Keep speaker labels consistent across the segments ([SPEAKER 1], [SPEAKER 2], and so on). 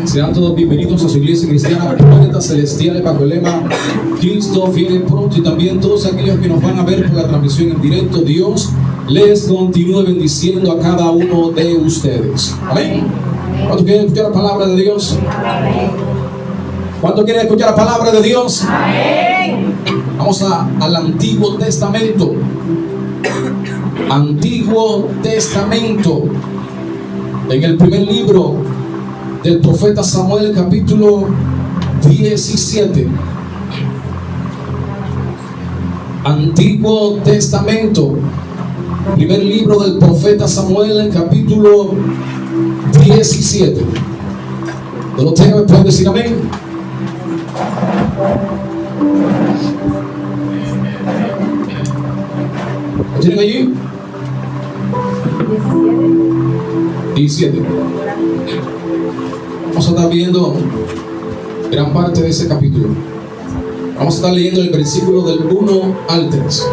[SPEAKER 1] Sean todos bienvenidos a su iglesia cristiana Planeta Celestial bajo el lema Cristo viene pronto, y también todos aquellos que nos van a ver por la transmisión en directo. Dios les continúe bendiciendo a cada uno de ustedes. Amén. ¿Cuántos quieren escuchar la palabra de Dios? ¿Cuántos quieren escuchar la palabra de Dios? Amén. Vamos al Antiguo Testamento. Antiguo Testamento. En el primer libro del profeta Samuel, capítulo 17. Antiguo Testamento. Primer libro del profeta Samuel, capítulo 17. ¿No lo tengo? ¿Me pueden decir amén? ¿Lo tienen allí? 17. Vamos a estar viendo gran parte de ese capítulo. Vamos a estar leyendo el versículo del 1 al 3.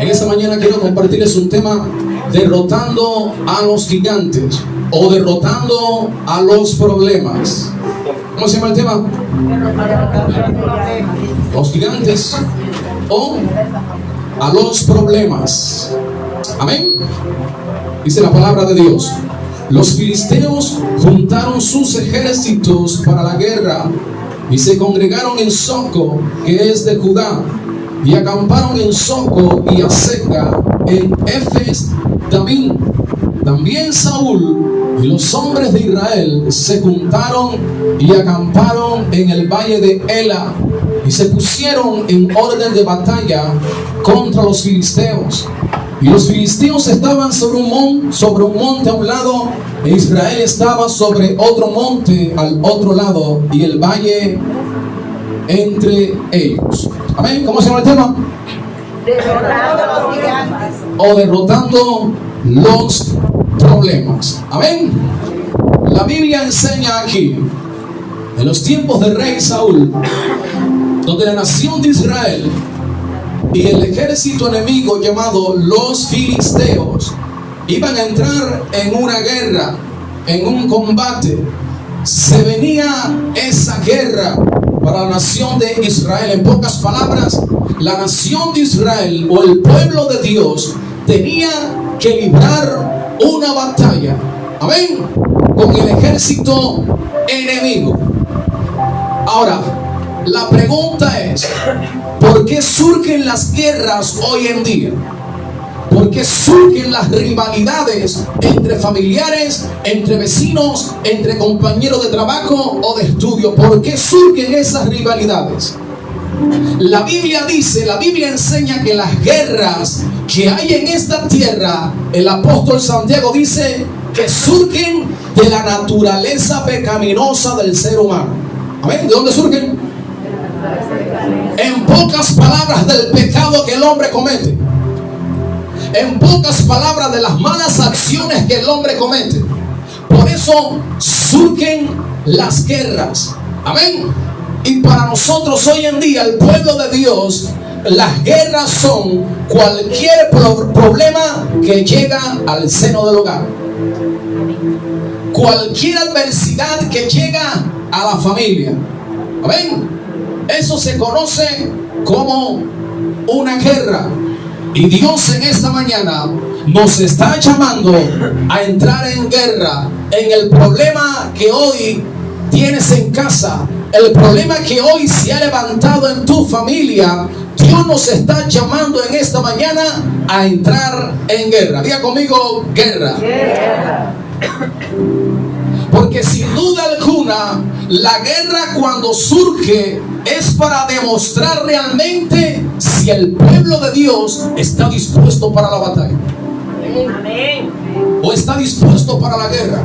[SPEAKER 1] En esta mañana quiero compartirles un tema: derrotando a los gigantes o derrotando a los problemas. ¿Cómo se llama el tema? Los gigantes o a los problemas. Amén. Dice la palabra de Dios: los filisteos juntaron sus ejércitos para la guerra y se congregaron en Soco, que es de Judá, y acamparon en Soco y Azeca, en Efes Damim. También Saúl y los hombres de Israel se juntaron y acamparon en el valle de Ela y se pusieron en orden de batalla contra los filisteos. Y los filisteos estaban sobre un monte a un lado, e Israel estaba sobre otro monte al otro lado, y el valle entre ellos. Amén. ¿Cómo se llama el tema? Derrotando a los gigantes o derrotando los problemas. Amén. La Biblia enseña aquí, en los tiempos del rey Saúl, donde la nación de Israel y el ejército enemigo llamado los filisteos iban a entrar en una guerra, en un combate. Se venía esa guerra para la nación de Israel. En pocas palabras, la nación de Israel o el pueblo de Dios tenía que librar una batalla, amén, con el ejército enemigo. Ahora, la pregunta es: ¿por qué surgen las guerras hoy en día? ¿Por qué surgen las rivalidades entre familiares, entre vecinos, entre compañeros de trabajo o de estudio? ¿Por qué surgen esas rivalidades? La Biblia dice, la Biblia enseña que las guerras que hay en esta tierra, el apóstol Santiago dice que surgen de la naturaleza pecaminosa del ser humano. ¿Amén? ¿De dónde surgen? En pocas palabras, del pecado que el hombre comete. En pocas palabras, de las malas acciones que el hombre comete. Por eso surgen las guerras. Amén. Y para nosotros hoy en día, el pueblo de Dios, las guerras son cualquier problema que llega al seno del hogar. Cualquier adversidad que llega a la familia. Amén. Eso se conoce como una guerra. Y Dios en esta mañana nos está llamando a entrar en guerra en el problema que hoy tienes en casa, el problema que hoy se ha levantado en tu familia. Dios nos está llamando en esta mañana a entrar en guerra. Diga conmigo: guerra. Guerra. Porque sin duda alguna, la guerra cuando surge es para demostrar realmente si el pueblo de Dios está dispuesto para la batalla. Amén. O está dispuesto para la guerra.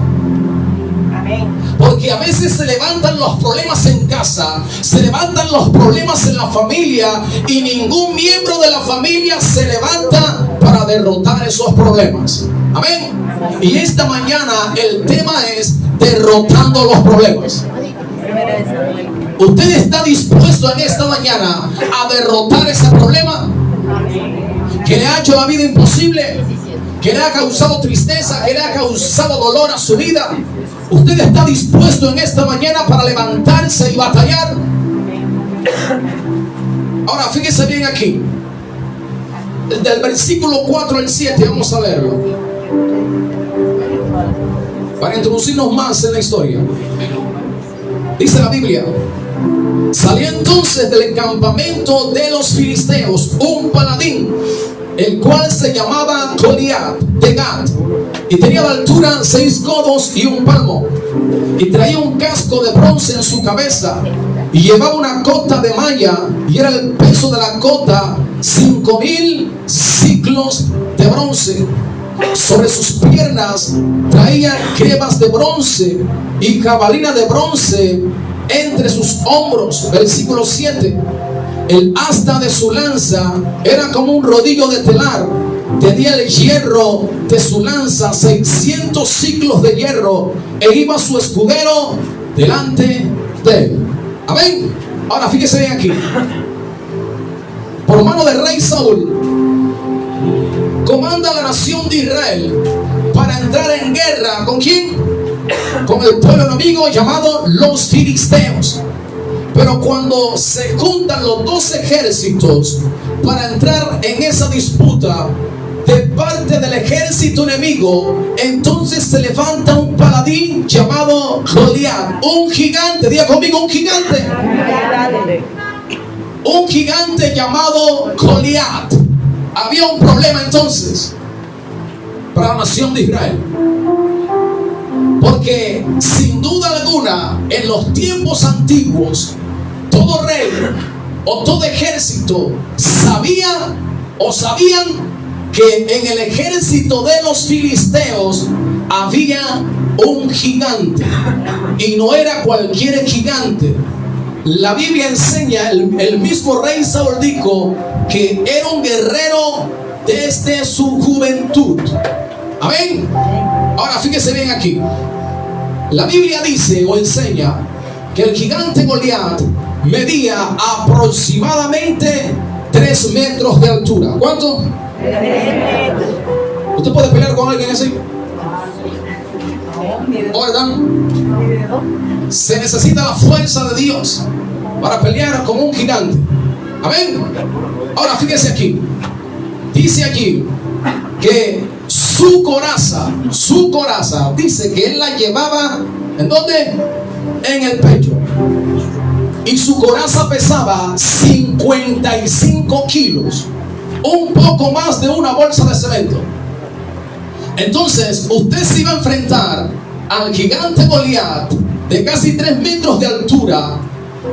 [SPEAKER 1] Amén. Porque a veces se levantan los problemas en casa, se levantan los problemas en la familia, y ningún miembro de la familia se levanta para derrotar esos problemas. Amén. Y esta mañana el tema es derrotando los problemas. ¿Usted está dispuesto en esta mañana a derrotar ese problema? que le ha hecho la vida imposible, que le ha causado tristeza, que le ha causado dolor a su vida, usted está dispuesto en esta mañana para levantarse y batallar. Ahora fíjese bien aquí, del versículo 4 al 7, vamos a leerlo para introducirnos más en la historia. Dice la Biblia: salió entonces del campamento de los filisteos un paladín, el cual se llamaba Goliat de Gat, y tenía de altura 6 codos y 1 palmo, y traía un casco de bronce en su cabeza, y llevaba una cota de malla, y era el peso de la cota 5,000 ciclos de bronce. Sobre sus piernas traía grebas de bronce y jabalina de bronce entre sus hombros. Versículo 7. El asta de su lanza era como un rodillo de telar. Tenía el hierro de su lanza 600 ciclos de hierro, e iba su escudero delante de él. Amén. Ahora fíjese bien aquí. Por mano del rey Saúl, comanda la nación de Israel para entrar en guerra. ¿Con quién? Con el pueblo enemigo llamado los filisteos. Pero cuando se juntan los 2 ejércitos para entrar en esa disputa de parte del ejército enemigo, entonces se levanta un paladín llamado Goliat, un gigante. Diga conmigo: un gigante. Un gigante llamado Goliat. Había un problema entonces para la nación de Israel, porque sin duda alguna en los tiempos antiguos todo rey o todo ejército sabían que en el ejército de los filisteos había un gigante, y no era cualquier gigante. La Biblia enseña, el mismo rey Saúl dijo que era un guerrero desde su juventud. Amén. Ahora fíjese bien aquí. La Biblia dice o enseña que el gigante Goliat medía aproximadamente 3 metros de altura. ¿Cuánto? 3 metros. ¿Usted puede pelear con alguien así? ¿Oigan? Se necesita la fuerza de Dios para pelear con un gigante. Amén. Ahora fíjese aquí. Dice aquí que su coraza, dice que él la llevaba, ¿en dónde? En el pecho. Y su coraza pesaba 55 kilos, un poco más de una bolsa de cemento. Entonces usted se iba a enfrentar al gigante Goliat de casi 3 metros de altura,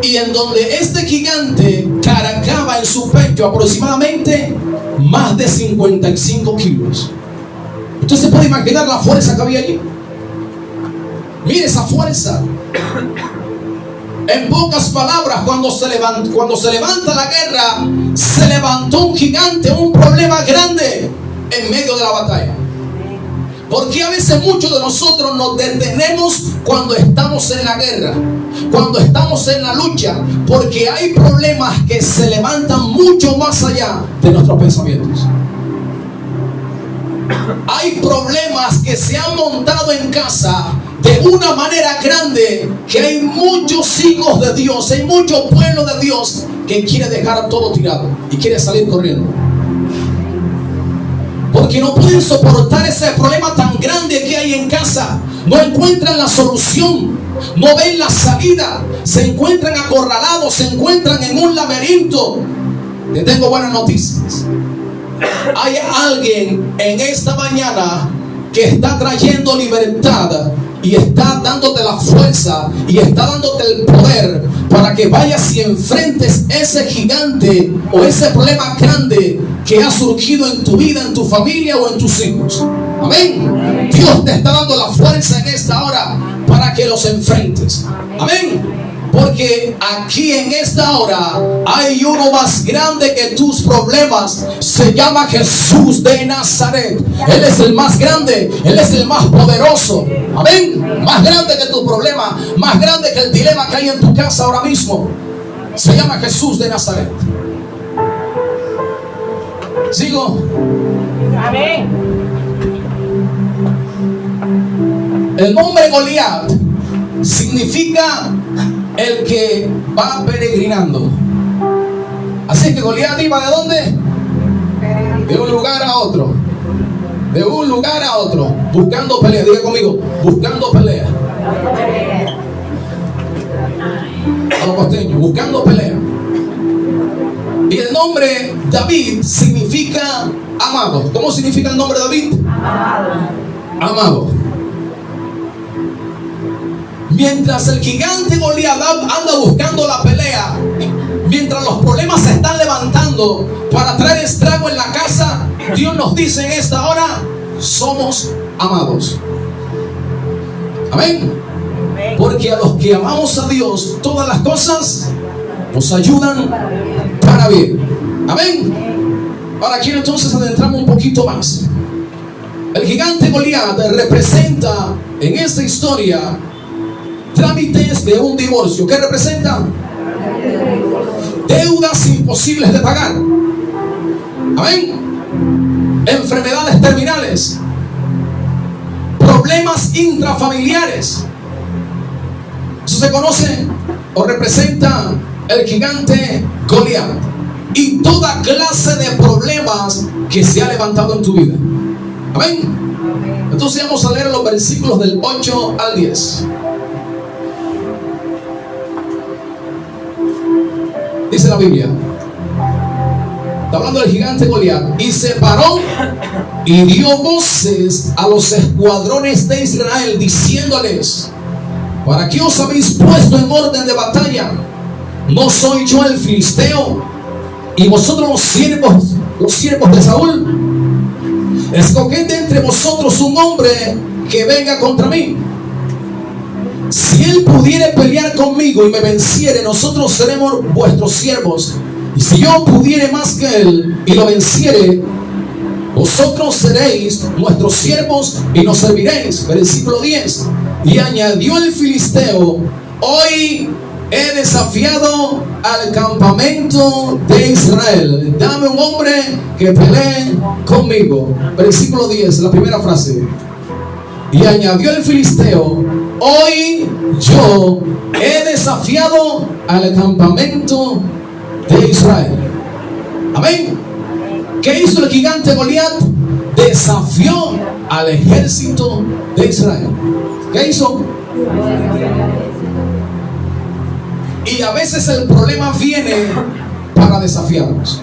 [SPEAKER 1] y en donde este gigante cargaba en su pecho aproximadamente más de 55 kilos. Usted se puede imaginar la fuerza que había allí. Mire esa fuerza. En pocas palabras, cuando se levanta la guerra, se levantó un gigante, un problema grande en medio de la batalla. Porque a veces muchos de nosotros nos detenemos cuando estamos en la guerra, cuando estamos en la lucha, porque hay problemas que se levantan mucho más allá de nuestros pensamientos. Hay problemas que se han montado en casa de una manera grande, que hay muchos hijos de Dios, hay mucho pueblo de Dios que quiere dejar todo tirado y quiere salir corriendo, porque no pueden soportar ese problema tan grande que hay en casa. No encuentran la solución, no ven la salida, se encuentran acorralados, se encuentran en un laberinto. Les tengo buenas noticias. Hay alguien en esta mañana que está trayendo libertad y está dándote la fuerza y está dándote el poder para que vayas y enfrentes ese gigante o ese problema grande que ha surgido en tu vida, en tu familia o en tus hijos. Amén. Dios te está dando la fuerza en esta hora para que los enfrentes. Amén. Porque aquí en esta hora hay uno más grande que tus problemas. Se llama Jesús de Nazaret. Él es el más grande, Él es el más poderoso. Amén. Más grande que tu problema, más grande que el dilema que hay en tu casa ahora mismo. Se llama Jesús de Nazaret. Sigo.
[SPEAKER 2] Amén.
[SPEAKER 1] El nombre Goliat significa el que va peregrinando. Así que Goliat iba ¿de dónde? De un lugar a otro. De un lugar a otro. Buscando pelea. Diga conmigo, buscando pelea. A los costeños, buscando pelea. Y el nombre David significa amado. ¿Cómo significa el nombre David? Amado. Mientras el gigante Goliat anda buscando la pelea, mientras los problemas se están levantando para traer estrago en la casa, Dios nos dice en esta hora: somos amados. Amén. Porque a los que amamos a Dios, todas las cosas nos ayudan para bien. Amén. Ahora quiero entonces adentrarme un poquito más. El gigante Goliat representa en esta historia trámites de un divorcio. ¿Qué representa? Deudas imposibles de pagar. Amén. Enfermedades terminales. Problemas intrafamiliares. Eso se conoce o representa el gigante Goliat. Y toda clase de problemas que se ha levantado en tu vida. Amén. Entonces vamos a leer los versículos del 8 al 10. Dice la Biblia, está hablando del gigante Goliat: y se paró y dio voces a los escuadrones de Israel, diciéndoles: ¿para qué os habéis puesto en orden de batalla? ¿No soy yo el filisteo, y vosotros los siervos de Saúl? Escoged entre vosotros un hombre que venga contra mí. Si él pudiere pelear conmigo y me venciere, nosotros seremos vuestros siervos. Y si yo pudiere más que él y lo venciere, vosotros seréis nuestros siervos y nos serviréis. Versículo 10. Y añadió el filisteo: hoy he desafiado al campamento de Israel. Dame un hombre que pelee conmigo. Versículo 10, la primera frase. Y añadió el filisteo: hoy yo he desafiado al campamento de Israel. Amén. ¿Qué hizo el gigante Goliat? Desafió al ejército de Israel. ¿Qué hizo? Y a veces el problema viene para desafiarnos.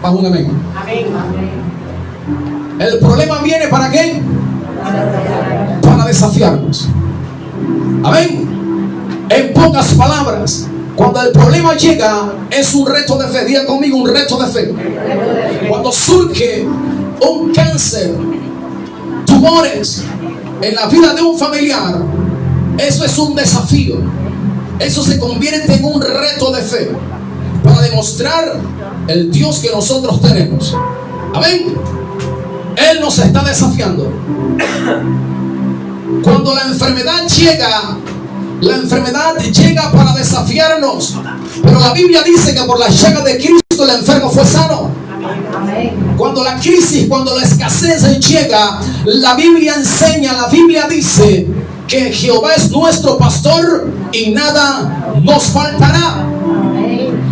[SPEAKER 1] Bajo un amén. El problema viene ¿para qué? Para desafiarnos. Amén. En pocas palabras, cuando el problema llega, es un reto de fe. Diga conmigo, un reto de fe. Cuando surge un cáncer, tumores en la vida de un familiar, eso es un desafío. Eso se convierte en un reto de fe para demostrar el Dios que nosotros tenemos. Amén. Él nos está desafiando. Cuando la enfermedad llega para desafiarnos. Pero la Biblia dice que por la llaga de Cristo el enfermo fue sano. Cuando la crisis, cuando la escasez llega, la Biblia dice que Jehová es nuestro pastor y nada nos faltará.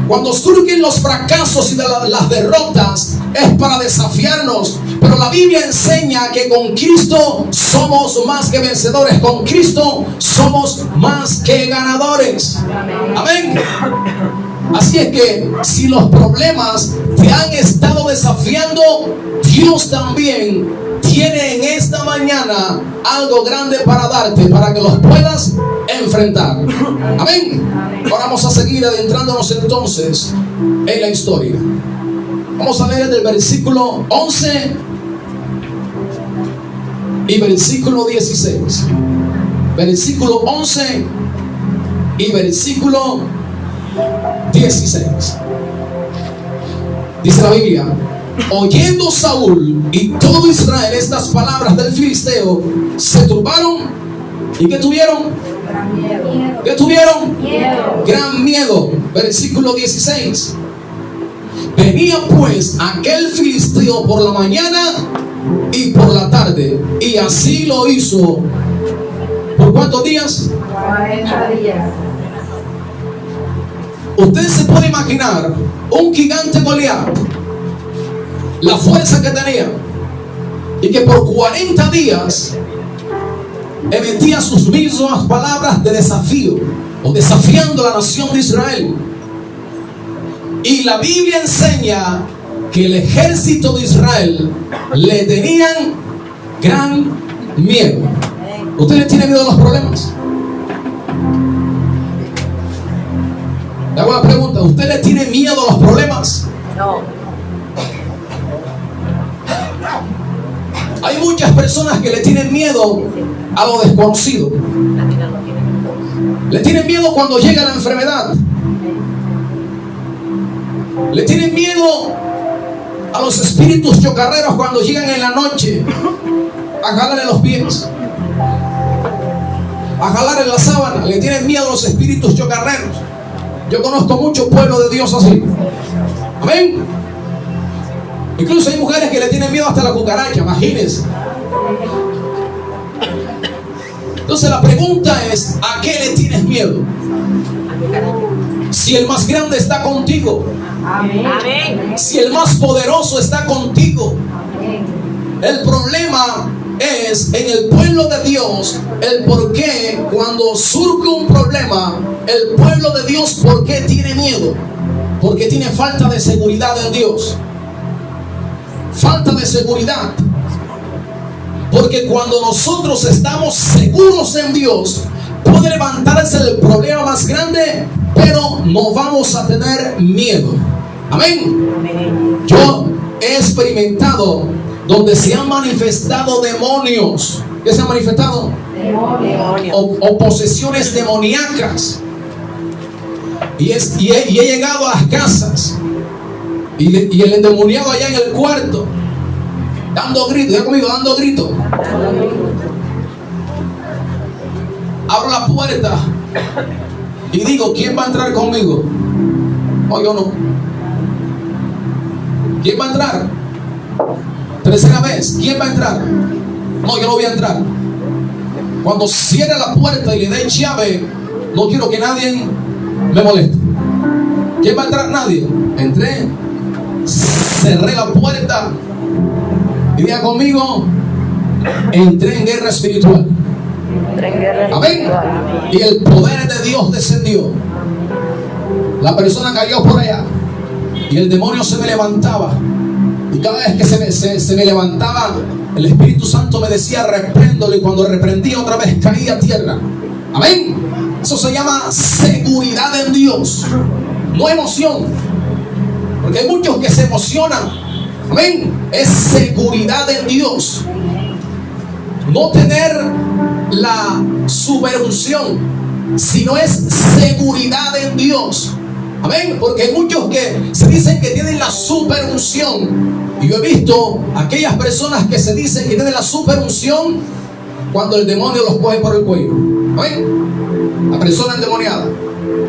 [SPEAKER 1] Cuando surgen los fracasos y las derrotas, es para desafiarnos. Pero la Biblia enseña que con Cristo somos más que vencedores. Con Cristo somos más que ganadores. Amén. Así es que si los problemas te han estado desafiando, Dios también tiene en esta mañana algo grande para darte, para que los puedas enfrentar. Amén. Ahora vamos a seguir adentrándonos entonces en la historia. Vamos a leer del versículo 11 y versículo 16. Versículo 11 y versículo 16. Dice la Biblia: oyendo Saúl y todo Israel estas palabras del filisteo, se turbaron. ¿Y qué tuvieron? ¿Qué tuvieron? Miedo. Gran miedo. Versículo 16. Venía pues aquel filisteo por la mañana y por la tarde, y así lo hizo. ¿Por cuántos días?
[SPEAKER 3] 40 días.
[SPEAKER 1] Usted se puede imaginar un gigante Goliat, la fuerza que tenía, y que por 40 días emitía sus mismas palabras de desafío, o desafiando a la nación de Israel. Y la Biblia enseña que el ejército de Israel le tenían gran miedo. ¿Usted le tiene miedo a los problemas? Le hago la pregunta, ¿usted le tiene miedo a los problemas?
[SPEAKER 2] No.
[SPEAKER 1] Hay muchas personas que le tienen miedo a lo desconocido. Le tienen miedo cuando llega la enfermedad. Le tienen miedo a los espíritus chocarreros cuando llegan en la noche a jalarle los pies, a jalarle la sábana. Le tienen miedo a los espíritus chocarreros. Yo conozco mucho pueblo de Dios así. Amén. Incluso hay mujeres que le tienen miedo hasta a la cucaracha, imagínense. Entonces la pregunta es, ¿a qué le tienes miedo? Si el más grande está contigo,
[SPEAKER 3] Amén.
[SPEAKER 2] Amén.
[SPEAKER 1] si el más poderoso está contigo.
[SPEAKER 3] Amén.
[SPEAKER 1] El problema es en el pueblo de Dios, el por qué cuando surge un problema, el pueblo de Dios, ¿por qué tiene miedo? Porque tiene falta de seguridad en Dios. Falta de seguridad. Porque cuando nosotros estamos seguros en Dios, puede levantarse el problema más grande, pero no vamos a tener miedo. Amén.
[SPEAKER 2] Amén.
[SPEAKER 1] Yo he experimentado donde se han manifestado demonios. ¿Qué se han manifestado?
[SPEAKER 3] Demonio.
[SPEAKER 1] O posesiones demoníacas. Y he llegado a las casas y el endemoniado allá en el cuarto dando gritos, ya conmigo, dando gritos. Abro la puerta y digo, ¿quién va a entrar conmigo? No, yo no. ¿Quién va a entrar? Tercera vez, ¿quién va a entrar? No, yo no voy a entrar. Cuando cierre la puerta y le dé llave, no quiero que nadie me moleste. ¿Quién va a entrar? Nadie. Entré, cerré la puerta y diga conmigo, entré en guerra espiritual. Amén. Y el poder de Dios descendió. La persona cayó por allá y el demonio se me levantaba. Y cada vez que se me levantaba, el Espíritu Santo me decía, repréndolo. Y cuando reprendía, otra vez caía a tierra. Amén. Eso se llama seguridad en Dios, no emoción. Porque hay muchos que se emocionan. Amén. Es seguridad en Dios. No tener la superunción, sino es seguridad en Dios. Amén. Porque hay muchos que se dicen que tienen la superunción. Y yo he visto aquellas personas que se dicen que tienen la superunción cuando el demonio los coge por el cuello. Amén. La persona endemoniada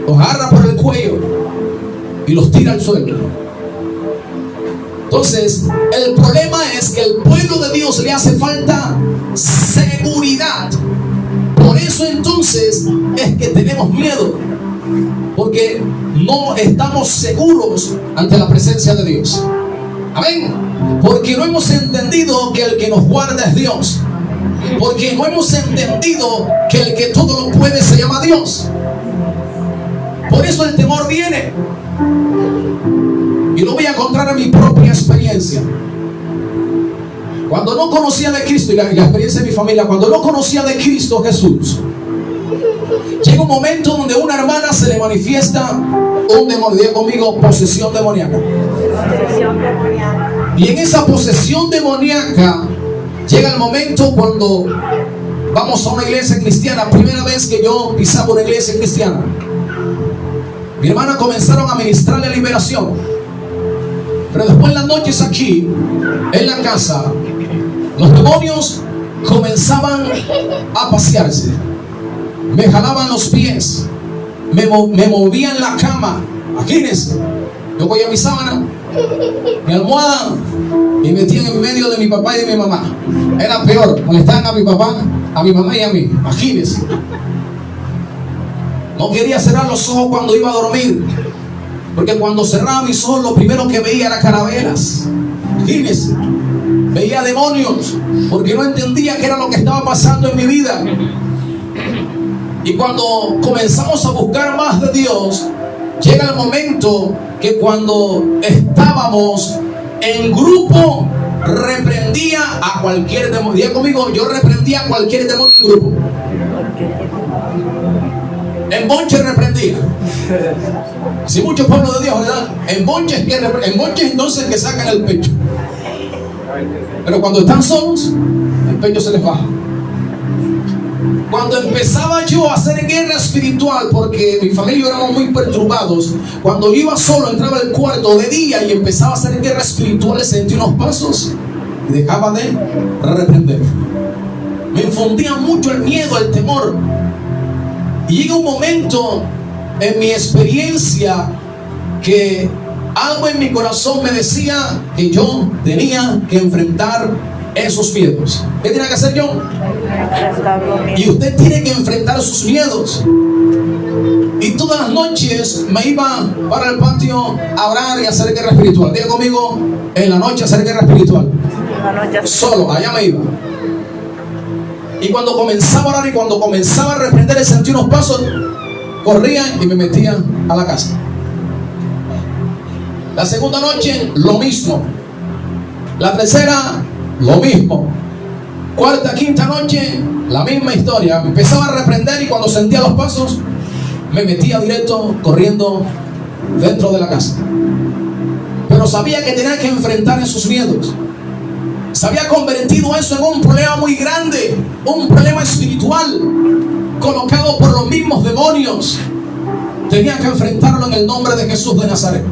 [SPEAKER 1] los agarra por el cuello y los tira al suelo. Entonces, el problema es que el pueblo de Dios le hace falta seguridad. Por eso entonces es que tenemos miedo, porque no estamos seguros ante la presencia de Dios. Amén. Porque no hemos entendido que el que nos guarda es Dios. Porque no hemos entendido que el que todo lo puede se llama Dios. Por eso el temor viene. Y lo voy a contar a mi propia experiencia. Cuando no conocía de Cristo, y la experiencia de mi familia, cuando no conocía de Cristo Jesús, llega un momento donde a una hermana se le manifiesta un demonio. Diga conmigo, posesión demoníaca. Y en esa posesión demoníaca llega el momento cuando vamos a una iglesia cristiana. Primera vez que yo pisaba una iglesia cristiana, mi hermana comenzaron a ministrarle liberación. Pero después en las noches aquí, en la casa, los demonios comenzaban a pasearse. Me jalaban los pies, me movían la cama. Imagínense, yo voy a mi sábana mi almohada y metían en medio de mi papá y de mi mamá. Era peor, molestaban a mi papá, a mi mamá y a mí. Imagínense. No quería cerrar los ojos cuando iba a dormir, porque cuando cerraba mis ojos lo primero que veía era carabelas. Imagínense. Veía demonios, porque no entendía qué era lo que estaba pasando en mi vida. Y cuando comenzamos a buscar más de Dios, llega el momento que cuando estábamos en grupo, reprendía a cualquier demonio. Diga conmigo, yo reprendía a cualquier demonio en grupo. En bonche reprendía. Si muchos pueblos de Dios, ¿verdad? En bonches entonces que sacan el pecho. Pero cuando están solos, el pecho se les baja. Cuando empezaba yo a hacer guerra espiritual, porque mi familia y yo éramos muy perturbados, cuando yo iba solo, entraba al cuarto de día y empezaba a hacer guerra espiritual, sentí unos pasos y dejaba de reprender. Me infundía mucho el miedo, el temor. Y llega un momento en mi experiencia que algo en mi corazón me decía que yo tenía que enfrentar esos miedos. ¿Qué tenía que hacer yo? Y usted tiene que enfrentar sus miedos. Y todas las noches me iba para el patio a orar y a hacer guerra espiritual. Diga conmigo, en la noche hacer guerra espiritual. Solo, allá me iba. Y cuando comenzaba a orar y cuando comenzaba a reprender y sentí unos pasos, corría y me metía a la casa. La segunda noche, lo mismo. La tercera, lo mismo. Cuarta, quinta noche, la misma historia. Empezaba a reprender y cuando sentía los pasos, me metía directo corriendo dentro de la casa. Pero sabía que tenía que enfrentar esos miedos. Se había convertido eso en un problema muy grande, un problema espiritual, colocado por los mismos demonios. Tenía que enfrentarlo en el nombre de Jesús de Nazaret.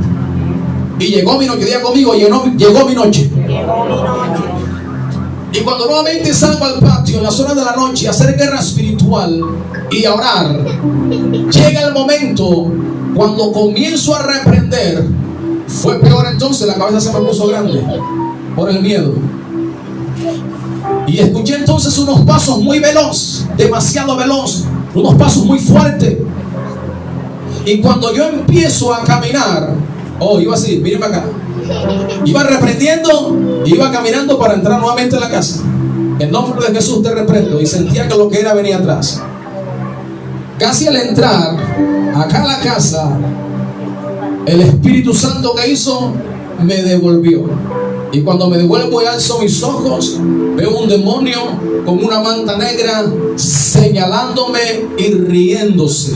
[SPEAKER 1] Y llegó mi noche, diga conmigo, llegó mi noche. Y cuando nuevamente salgo al patio en las horas de la noche a hacer guerra espiritual y a orar, llega el momento cuando comienzo a reprender. Fue peor entonces, la cabeza se me puso grande por el miedo. Y escuché entonces unos pasos muy veloz, demasiado veloz, unos pasos muy fuertes. Y cuando yo empiezo a caminar, iba así, miren para acá. Iba reprendiendo, iba caminando para entrar nuevamente a la casa. En nombre de Jesús te reprendo. Y sentía que lo que era venía atrás. Casi al entrar acá a la casa, el Espíritu Santo que hizo, me devolvió. Y cuando me devuelvo y alzo mis ojos, veo un demonio con una manta negra señalándome y riéndose.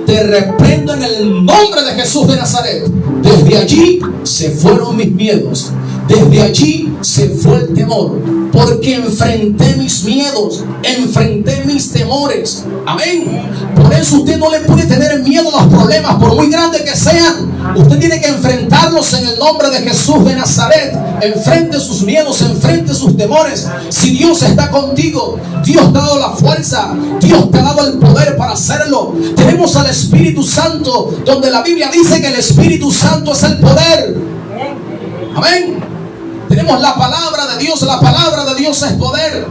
[SPEAKER 1] Te reprendo en el nombre de Jesús de Nazaret. Desde allí se fueron mis miedos. Desde allí se fue el temor. Porque enfrenté mis miedos. Enfrenté mis temores. Amén. Por eso usted no le puede tener miedo a los problemas, por muy grandes que sean. Usted tiene que enfrentarlos en el nombre de Jesús de Nazaret. Enfrente sus miedos, enfrente sus temores. Si Dios está contigo, Dios te ha dado la fuerza, Dios te ha dado el poder para hacerlo. Tenemos al Espíritu Santo, donde la Biblia dice que el Espíritu Santo es el poder. Amén. Tenemos la palabra de Dios, la palabra de Dios es poder.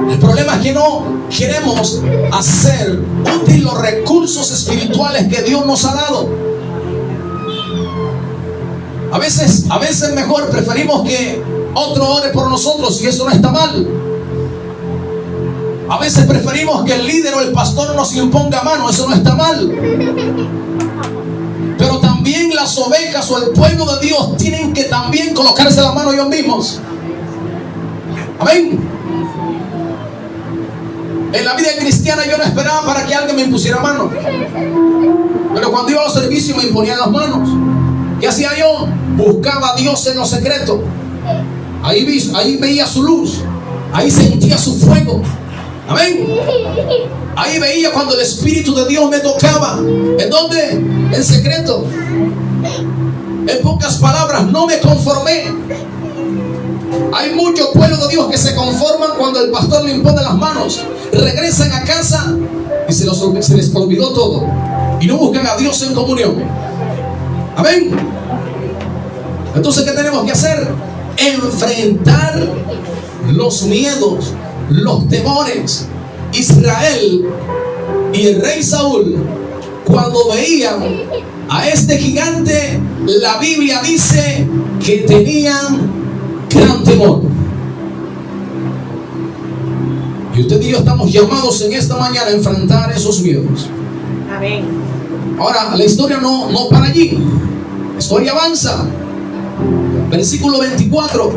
[SPEAKER 1] El problema es que no queremos hacer útil los recursos espirituales que Dios nos ha dado. A veces mejor preferimos que otro ore por nosotros, y eso no está mal. A veces preferimos que el líder o el pastor nos imponga mano, eso no está mal. Pero también las ovejas o el pueblo de Dios tienen que también colocarse la mano ellos mismos. Amén. En la vida cristiana yo no esperaba para que alguien me impusiera mano. Pero cuando iba a los servicios me imponían las manos. ¿Qué hacía yo? Buscaba a Dios en lo secreto. Ahí veía su luz. Ahí sentía su fuego. Amén. Ahí veía cuando el Espíritu de Dios me tocaba. ¿En dónde? En secreto. En pocas palabras, no me conformé. Hay muchos pueblos de Dios que se conforman cuando el pastor le impone las manos. Regresan a casa y se les olvidó todo. Y no buscan a Dios en comunión. Amén. Entonces, ¿qué tenemos que hacer? Enfrentar los miedos, los temores. Israel y el rey Saúl, cuando veían a este gigante, la Biblia dice que tenían gran temor. Y usted y yo estamos llamados en esta mañana a enfrentar esos miedos.
[SPEAKER 2] Amén.
[SPEAKER 1] Ahora, la historia no para allí. La historia avanza. Versículo 24.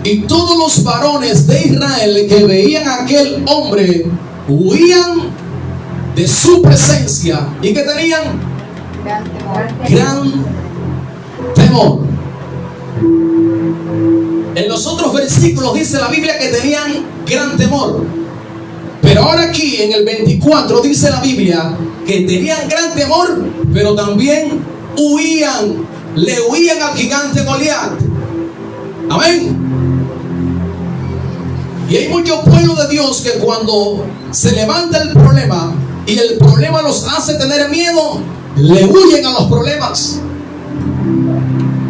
[SPEAKER 1] Y todos los varones de Israel que veían a aquel hombre huían de su presencia. ¿Y que tenían? Gran temor. En los otros versículos dice la Biblia que tenían gran temor. Pero ahora aquí en el 24 dice la Biblia que tenían gran temor, pero también huían. Le huían al gigante Goliat. Amén. Y hay muchos pueblos de Dios que cuando se levanta el problema y el problema los hace tener miedo, le huyen a los problemas.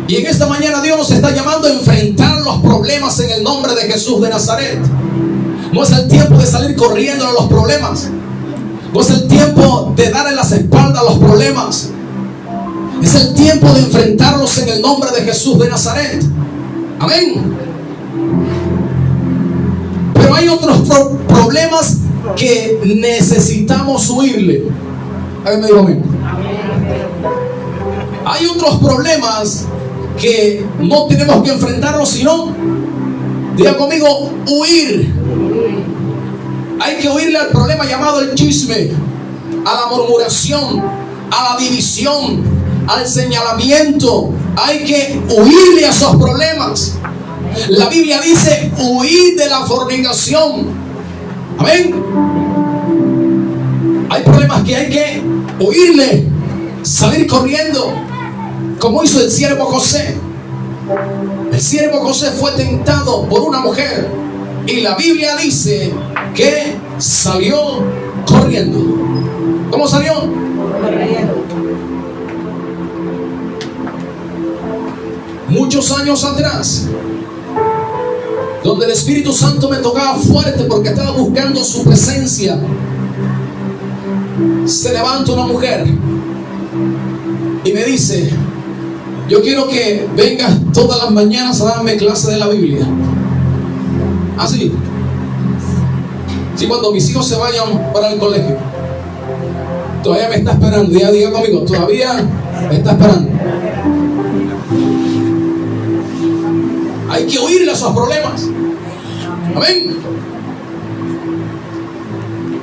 [SPEAKER 1] Y en esta mañana Dios nos está llamando a enfrentar los problemas en el nombre de Jesús de Nazaret. No es el tiempo de salir corriendo a los problemas. No es el tiempo de darle las espaldas a los problemas. Es el tiempo de enfrentarlos en el nombre de Jesús de Nazaret. Amén. Pero hay otros problemas que necesitamos huirle. Alguien me dijo amén. Hay otros problemas que no tenemos que enfrentarlos, sino, diga conmigo, huir. Hay que huirle al problema llamado el chisme, a la murmuración, a la división, al señalamiento. Hay que huirle a esos problemas. La Biblia dice huir de la fornicación. Amén. Hay problemas que hay que huirle, salir corriendo, como hizo el siervo José. El siervo José fue tentado por una mujer y la Biblia dice que salió corriendo. ¿Cómo salió?
[SPEAKER 3] Corriendo.
[SPEAKER 1] Muchos años atrás, donde el Espíritu Santo me tocaba fuerte porque estaba buscando su presencia, se levanta una mujer y me dice: yo quiero que vengas todas las mañanas a darme clase de la Biblia. Así. Sí, cuando mis hijos se vayan para el colegio. Todavía me está esperando. Diga conmigo, todavía me está esperando. Hay que huirle a esos problemas. Amén.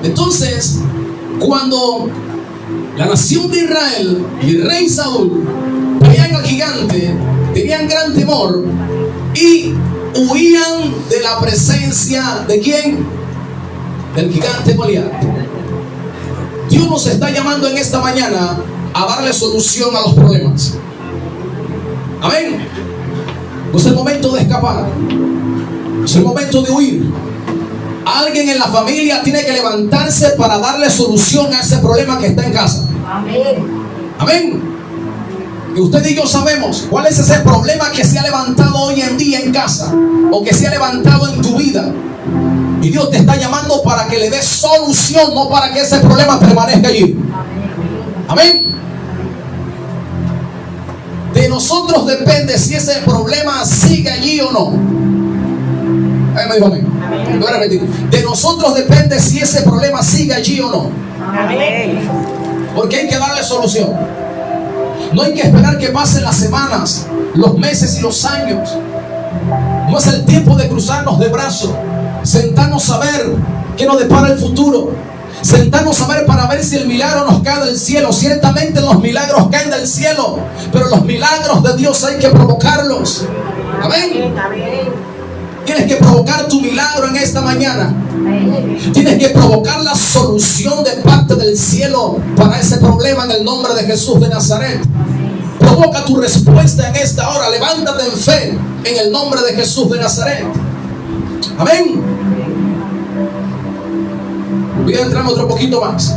[SPEAKER 1] Entonces, cuando la nación de Israel y el rey Saúl veían al gigante, tenían gran temor y huían de la presencia ¿de quién? Del gigante Goliat. Dios nos está llamando en esta mañana a darle solución a los problemas. Amén. No es el momento de escapar, es el momento de huir. Alguien en la familia tiene que levantarse para darle solución a ese problema que está en casa.
[SPEAKER 3] Amén.
[SPEAKER 1] Amén. Y usted y yo sabemos cuál es ese problema que se ha levantado hoy en día en casa o que se ha levantado en tu vida. Y Dios te está llamando para que le des solución, no para que ese problema permanezca allí. Amén. De nosotros depende si ese problema sigue allí o no. Ahí me dijo amén. Voy a repetir. De nosotros depende si ese problema sigue allí o no.
[SPEAKER 2] Amén.
[SPEAKER 1] Porque hay que darle solución. No hay que esperar que pasen las semanas, los meses y los años. No es el tiempo de cruzarnos de brazos, sentarnos a ver qué nos depara el futuro, sentarnos a ver para ver si el milagro nos cae del cielo. Ciertamente los milagros caen del cielo, pero los milagros de Dios hay que provocarlos. Amén. Tienes que provocar tu milagro en esta mañana. Tienes que provocar la solución de parte del cielo para ese problema en el nombre de Jesús de Nazaret. Provoca tu respuesta en esta hora. Levántate en fe en el nombre de Jesús de Nazaret. Amén. Voy a entrar otro poquito más.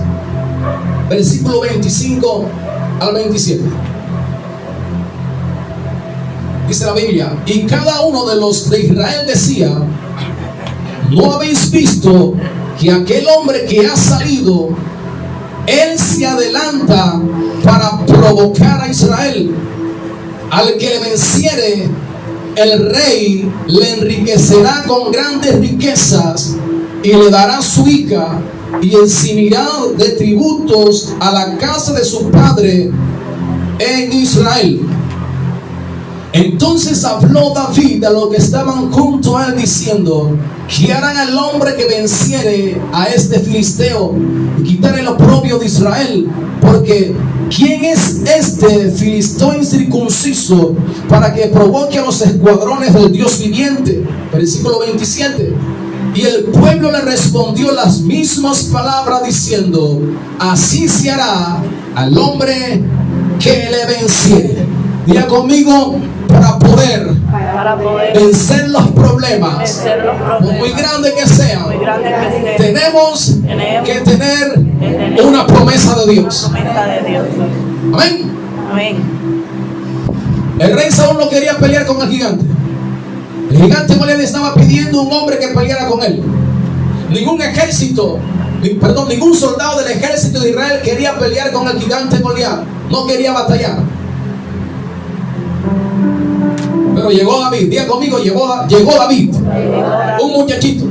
[SPEAKER 1] Versículo 25 al 27. Dice la Biblia, y cada uno de los de Israel decía: ¿no habéis visto que aquel hombre que ha salido, él se adelanta para provocar a Israel? Al que le venciere, el rey le enriquecerá con grandes riquezas y le dará su hija, y encimirá de tributos a la casa de su padre en Israel. Entonces habló David a los que estaban junto a él, diciendo: ¿qué harán al hombre que venciere a este filisteo y quitare el oprobio de Israel? Porque ¿quién es este filisteo incircunciso para que provoque a los escuadrones del Dios viviente? Versículo 27. Y el pueblo le respondió las mismas palabras, diciendo: así se hará al hombre que le venciere. Diga conmigo: para poder vencer los problemas, por muy grandes que sean, tenemos que tener una promesa de Dios. Amén. El rey Saúl no quería pelear con el gigante. El gigante Goliat estaba pidiendo un hombre que peleara con él. Ningún soldado del ejército de Israel quería pelear con el gigante Goliat. No quería batallar. Pero llegó David. Diga conmigo: llegó David, un muchachito.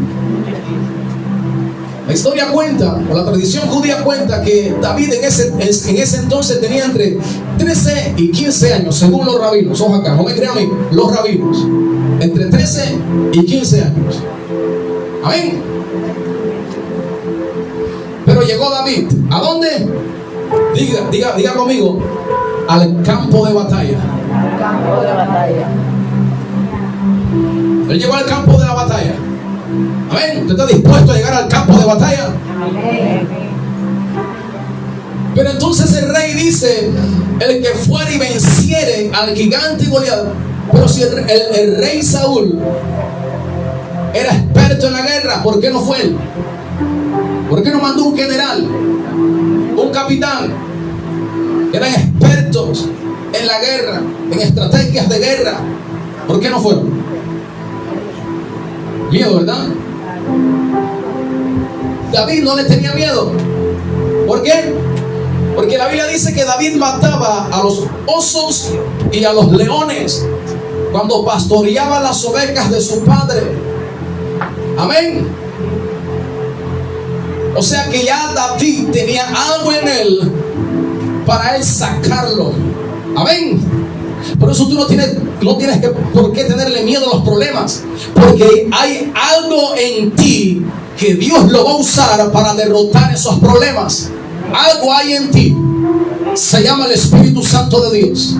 [SPEAKER 1] La historia cuenta, o la tradición judía cuenta, que David en ese entonces tenía entre 13 y 15 años, según los rabinos. Ojo acá, no me crean a mí, los rabinos. Entre 13 y 15 años. Amén. Pero llegó David. ¿A dónde? Diga conmigo: al campo de batalla.
[SPEAKER 3] Al campo de batalla.
[SPEAKER 1] Él llegó al campo de la batalla. Amén. ¿Usted está dispuesto a llegar al campo de batalla?
[SPEAKER 3] Amén.
[SPEAKER 1] Pero entonces el rey dice: el que fuera y venciere al gigante Goliat. Pero si el rey Saúl era experto en la guerra, ¿por qué no fue él? ¿Por qué no mandó un general, un capitán? Eran expertos en la guerra, en estrategias de guerra. ¿Por qué no fueron? Miedo, ¿verdad? David no le tenía miedo. ¿Por qué? Porque la Biblia dice que David mataba a los osos y a los leones cuando pastoreaba las ovejas de su padre. Amén. O sea que ya David tenía algo en él para él sacarlo. Amén. Por eso tú no tienes por qué tenerle miedo a los problemas, porque hay algo en ti que Dios lo va a usar para derrotar esos problemas. Algo hay en ti, se llama el Espíritu Santo de Dios.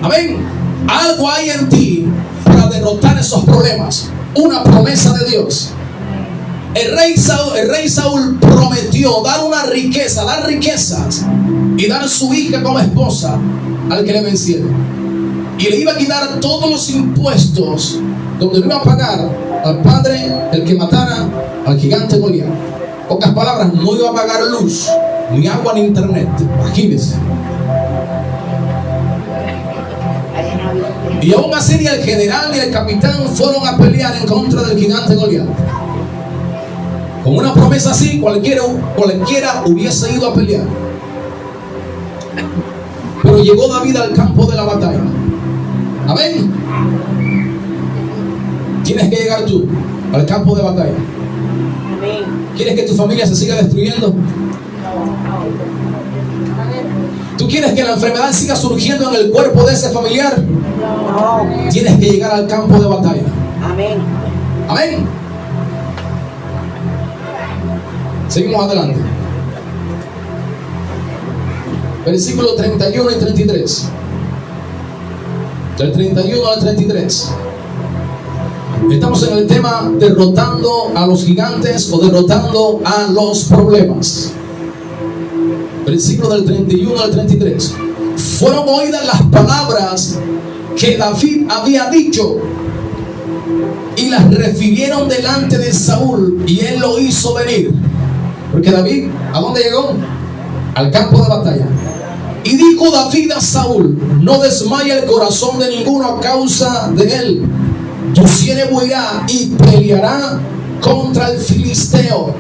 [SPEAKER 1] Amén. Algo hay en ti para derrotar esos problemas. Una promesa de Dios. El rey Saúl prometió dar una riqueza, dar riquezas y dar su hija como esposa al que le venciera. Y le iba a quitar todos los impuestos donde le iba a pagar al padre el que matara al gigante Goliat. Pocas palabras, no iba a pagar luz, ni agua, ni internet. Imagínense. Y aún así ni el general ni el capitán fueron a pelear en contra del gigante Goliat. Con una promesa así, cualquiera hubiese ido a pelear. Pero llegó David al campo de la batalla. Amén. Tienes que llegar tú al campo de batalla.
[SPEAKER 2] Amén.
[SPEAKER 1] ¿Quieres que tu familia se siga destruyendo? ¿Tú quieres que la enfermedad siga surgiendo en el cuerpo de ese familiar?
[SPEAKER 2] No.
[SPEAKER 1] Tienes que llegar al campo de batalla.
[SPEAKER 2] Amén.
[SPEAKER 1] Amén. Seguimos adelante. Versículos 31 y 33. Del 31 al 33. Estamos en el tema derrotando a los gigantes o derrotando a los problemas. Versículo del 31 al 33. Fueron oídas las palabras que David había dicho y las refirieron delante de Saúl, y él lo hizo venir. Porque David, ¿a dónde llegó? Al campo de batalla. Y dijo David a Saúl: no desmaya el corazón de ninguno a causa de él. Tu siervo irá y peleará contra el filisteo.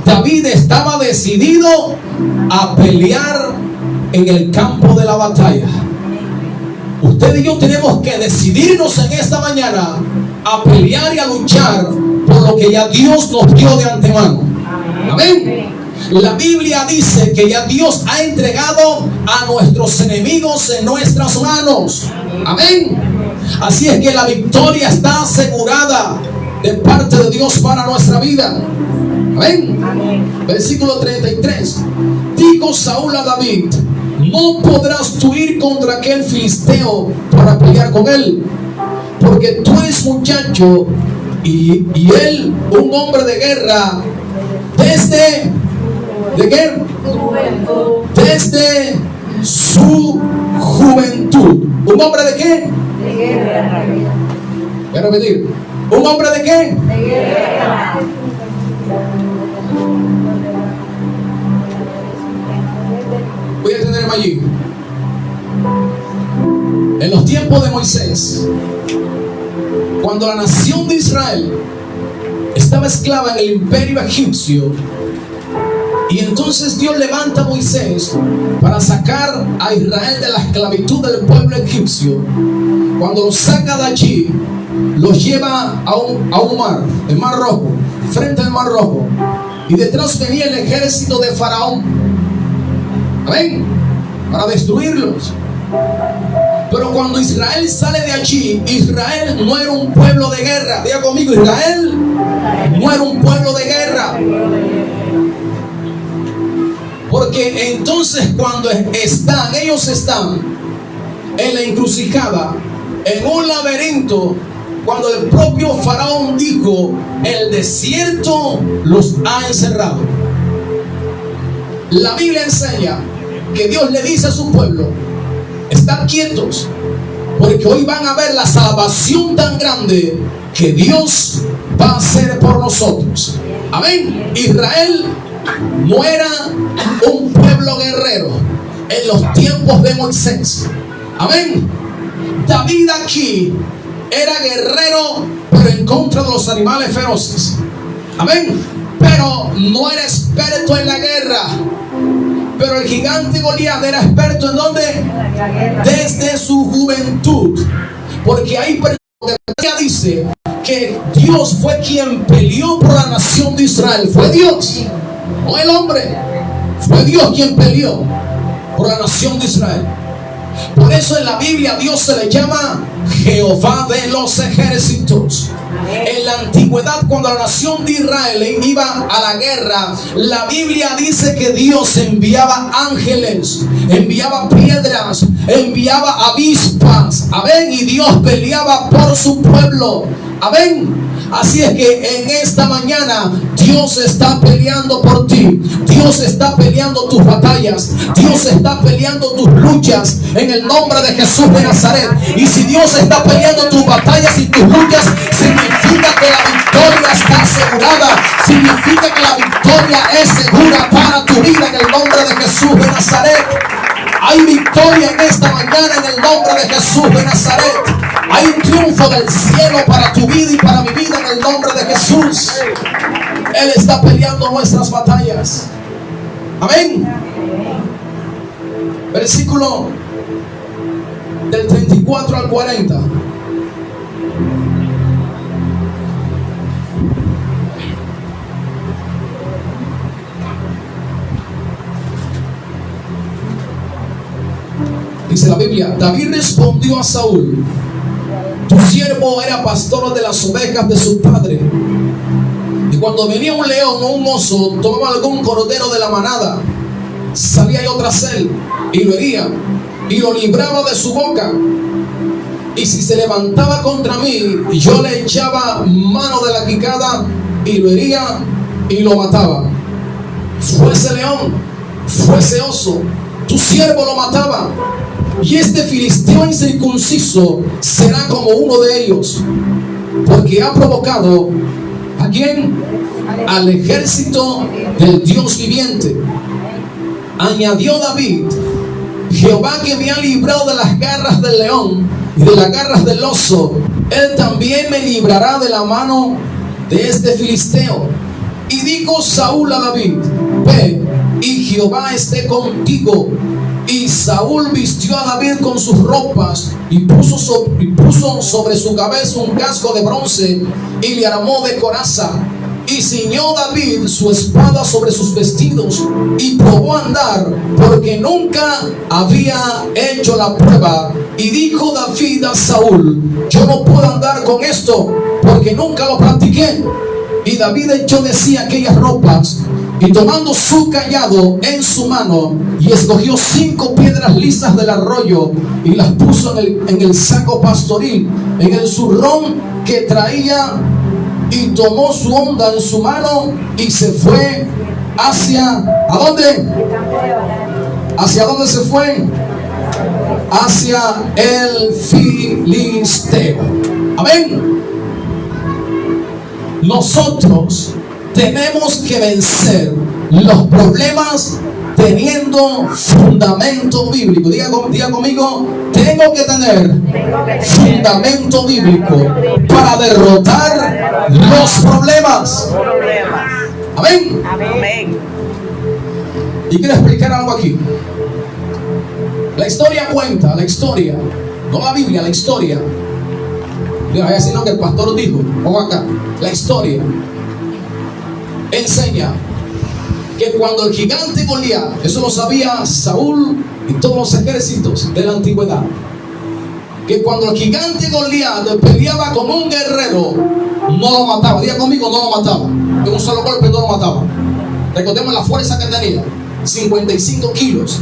[SPEAKER 1] David estaba decidido a pelear en el campo de la batalla. Usted y yo tenemos que decidirnos en esta mañana a pelear y a luchar por lo que ya Dios nos dio de antemano. Amén. La Biblia dice que ya Dios ha entregado a nuestros enemigos en nuestras manos. Amén. Así es que la victoria está asegurada de parte de Dios para nuestra vida. Amén. Versículo 33. Dijo Saúl a David: no podrás tú ir contra aquel filisteo para pelear con él, porque tú eres muchacho y él un hombre de guerra desde ¿de qué? Desde su juventud. ¿Un hombre de qué?
[SPEAKER 3] De guerra.
[SPEAKER 1] Voy a repetir. ¿Un hombre de qué?
[SPEAKER 3] De guerra.
[SPEAKER 1] Voy a tenerme allí. En los tiempos de Moisés, cuando la nación de Israel estaba esclava en el imperio egipcio, y entonces Dios levanta a Moisés para sacar a Israel de la esclavitud del pueblo egipcio. Cuando los saca de allí, los lleva a un mar, el Mar Rojo, frente al Mar Rojo, y detrás venía el ejército de Faraón. Amén. Para destruirlos. Pero cuando Israel sale de allí, Israel no era un pueblo de guerra. Diga conmigo: Israel no era un pueblo de guerra. Porque entonces cuando ellos están en la encrucijada, en un laberinto, cuando el propio Faraón dijo: el desierto los ha encerrado. La Biblia enseña que Dios le dice a su pueblo: estad quietos, porque hoy van a ver la salvación tan grande que Dios va a hacer por nosotros. Amén. Israel no era un pueblo guerrero en los tiempos de Moisés. Amén. David aquí era guerrero, pero en contra de los animales feroces. Amén. Pero no era experto en la guerra. Pero el gigante Goliat era experto ¿en dónde? Desde su juventud. Porque ahí dice que Dios fue quien peleó por la nación de Israel. Fue Dios, no el hombre. Fue Dios quien peleó por la nación de Israel. Por eso en la Biblia a Dios se le llama Jehová de los ejércitos. En la antigüedad, cuando la nación de Israel iba a la guerra, la Biblia dice que Dios enviaba ángeles, enviaba piedras, enviaba avispas. Amén. Y Dios peleaba por su pueblo. Amén. Así es que en esta mañana Dios está peleando por ti. Dios está peleando tus batallas. Dios está peleando tus luchas en el nombre de Jesús de Nazaret. Y si Dios está peleando tus batallas y tus luchas, significa que la victoria está asegurada. Significa que la victoria es segura para tu vida en el nombre de Jesús de Nazaret. Hay victoria en esta mañana en el nombre de Jesús de Nazaret. Hay un triunfo del cielo para tu vida y para mi vida en el nombre de Jesús. Él está peleando nuestras batallas. Amén. Versículo del 34 al 40. Dice la Biblia: David respondió a Saúl: tu siervo era pastor de las ovejas de su padre, y cuando venía un león o un oso, tomaba algún cordero de la manada, salía yo tras él y lo hería y lo libraba de su boca, y si se levantaba contra mí, yo le echaba mano de la quijada y lo hería y lo mataba. Fuese león, fuese oso, tu siervo lo mataba. Y este filisteo incircunciso será como uno de ellos, porque ha provocado ¿a quién? Al ejército del Dios viviente. Añadió David: Jehová que me ha librado de las garras del león y de las garras del oso, Él también me librará de la mano de este filisteo. Y dijo Saúl a David: ve, y Jehová esté contigo. Y Saúl vistió a David con sus ropas y puso sobre su cabeza un casco de bronce y le armó de coraza. Y ciñó David su espada sobre sus vestidos y probó a andar, porque nunca había hecho la prueba. Y dijo David a Saúl: yo no puedo andar con esto, porque nunca lo practiqué. Y David echó de sí aquellas ropas, y tomando su cayado en su mano, y escogió 5 piedras lisas del arroyo, y las puso en el saco pastoril, en el zurrón que traía, y tomó su honda en su mano, y se fue hacia... ¿a dónde? ¿Hacia dónde se fue? Hacia el filisteo. Amén. Nosotros tenemos que vencer los problemas teniendo fundamento bíblico. Diga conmigo, tengo que tener fundamento bíblico para derrotar los problemas. Amén.
[SPEAKER 2] Amén.
[SPEAKER 1] Y quiero explicar algo aquí. La historia cuenta, no la Biblia, la historia. Sino que el pastor dijo, vamos acá, la historia enseña que cuando el gigante Goliat, eso lo sabía Saúl y todos los ejércitos de la antigüedad, que cuando el gigante Goliat peleaba con un guerrero, no lo mataba. Diga conmigo, no lo mataba. De un solo golpe no lo mataba. Recordemos la fuerza que tenía, 55 kilos.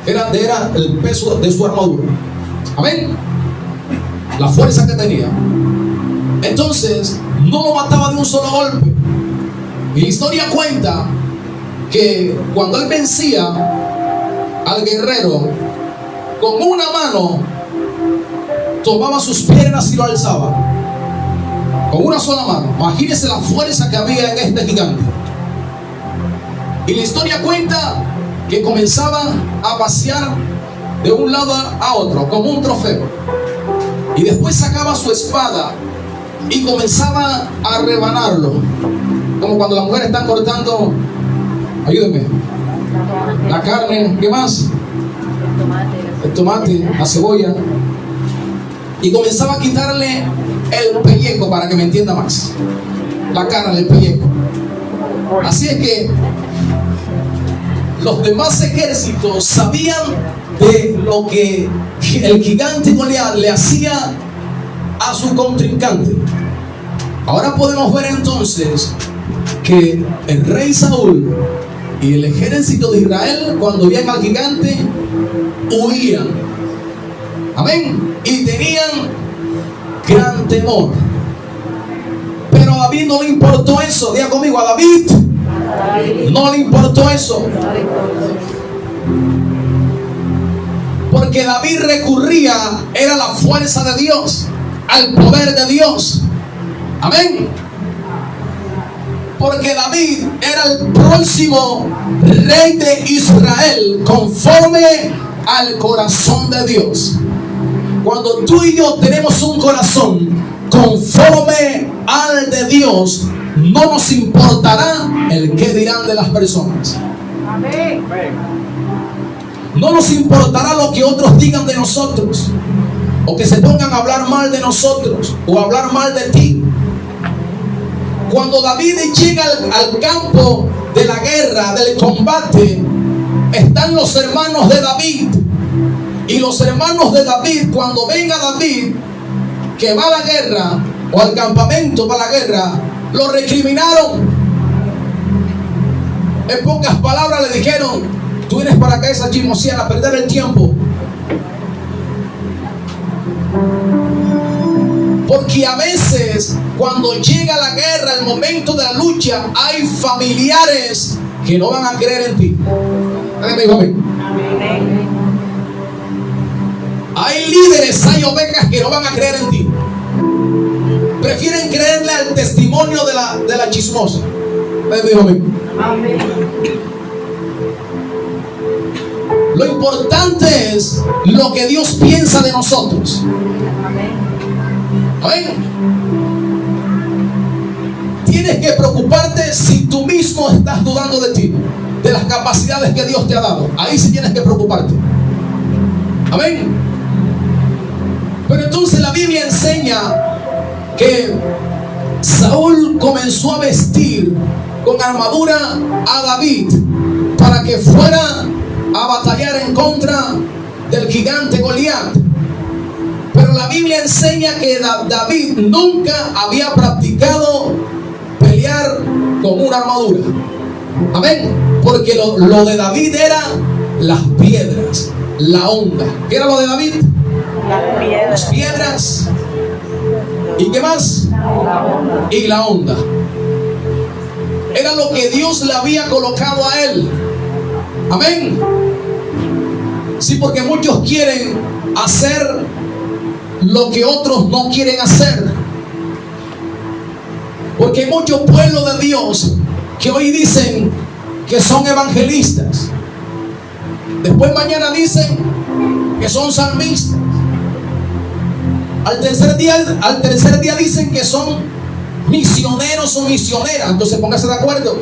[SPEAKER 1] Era el peso de su armadura. Amén. La fuerza que tenía. Entonces, no lo mataba de un solo golpe. Y la historia cuenta que cuando él vencía al guerrero, con una mano tomaba sus piernas y lo alzaba. Con una sola mano. Imagínense la fuerza que había en este gigante. Y la historia cuenta que comenzaba a pasear de un lado a otro como un trofeo. Y después sacaba su espada y comenzaba a rebanarlo, como cuando las mujeres están cortando, ayúdenme, la carne, ¿qué más? El tomate, la cebolla. Y comenzaba a quitarle el pellejo, para que me entienda más, la carne, el pellejo. Así es que los demás ejércitos sabían de lo que el gigante Goliat le hacía a su contrincante. Ahora podemos ver entonces que el rey Saúl y el ejército de Israel, cuando veían al gigante, huían. Amén. Y tenían gran temor. Pero a David no le importó eso. Diga conmigo, a David no le importó eso. Porque David recurría, era la fuerza de Dios, al poder de Dios. Amén. Porque David era el próximo rey de Israel, conforme al corazón de Dios. Cuando tú y yo tenemos un corazón conforme al de Dios, no nos importará el qué dirán de las personas.
[SPEAKER 2] Amén.
[SPEAKER 1] No nos importará lo que otros digan de nosotros, o que se pongan a hablar mal de nosotros, o a hablar mal de ti. Cuando David llega al campo de la guerra, del combate, están los hermanos de David. Y los hermanos de David, cuando venga David, que va a la guerra, o al campamento para la guerra, lo recriminaron. En pocas palabras le dijeron: tú vienes para acá esa chismoseada a perder el tiempo. Porque a veces cuando llega la guerra, el momento de la lucha, hay familiares que no van a creer en ti. Hay líderes, hay ovejas que no van a creer en ti. Prefieren creerle al testimonio de la chismosa.
[SPEAKER 2] Amén.
[SPEAKER 1] Lo importante es lo que Dios piensa de nosotros. Amén. Tienes que preocuparte si tú mismo estás dudando de ti, de las capacidades que Dios te ha dado. Ahí sí tienes que preocuparte. Amén. Pero entonces la Biblia enseña que Saúl comenzó a vestir con armadura a David para que fuera a batallar en contra del gigante Goliat. Pero la Biblia enseña que David nunca había practicado pelear con una armadura. Amén. Porque lo de David era las piedras, la onda. ¿Qué era lo de David? Las piedras. ¿Y qué más? Y la onda. Era lo que Dios le había colocado a él. Amén. Sí, porque muchos quieren hacer lo que otros no quieren hacer. Porque hay muchos pueblos de Dios que hoy dicen que son evangelistas. Después mañana dicen que son salmistas. Al tercer día dicen que son misioneros o misioneras. Entonces póngase de acuerdo.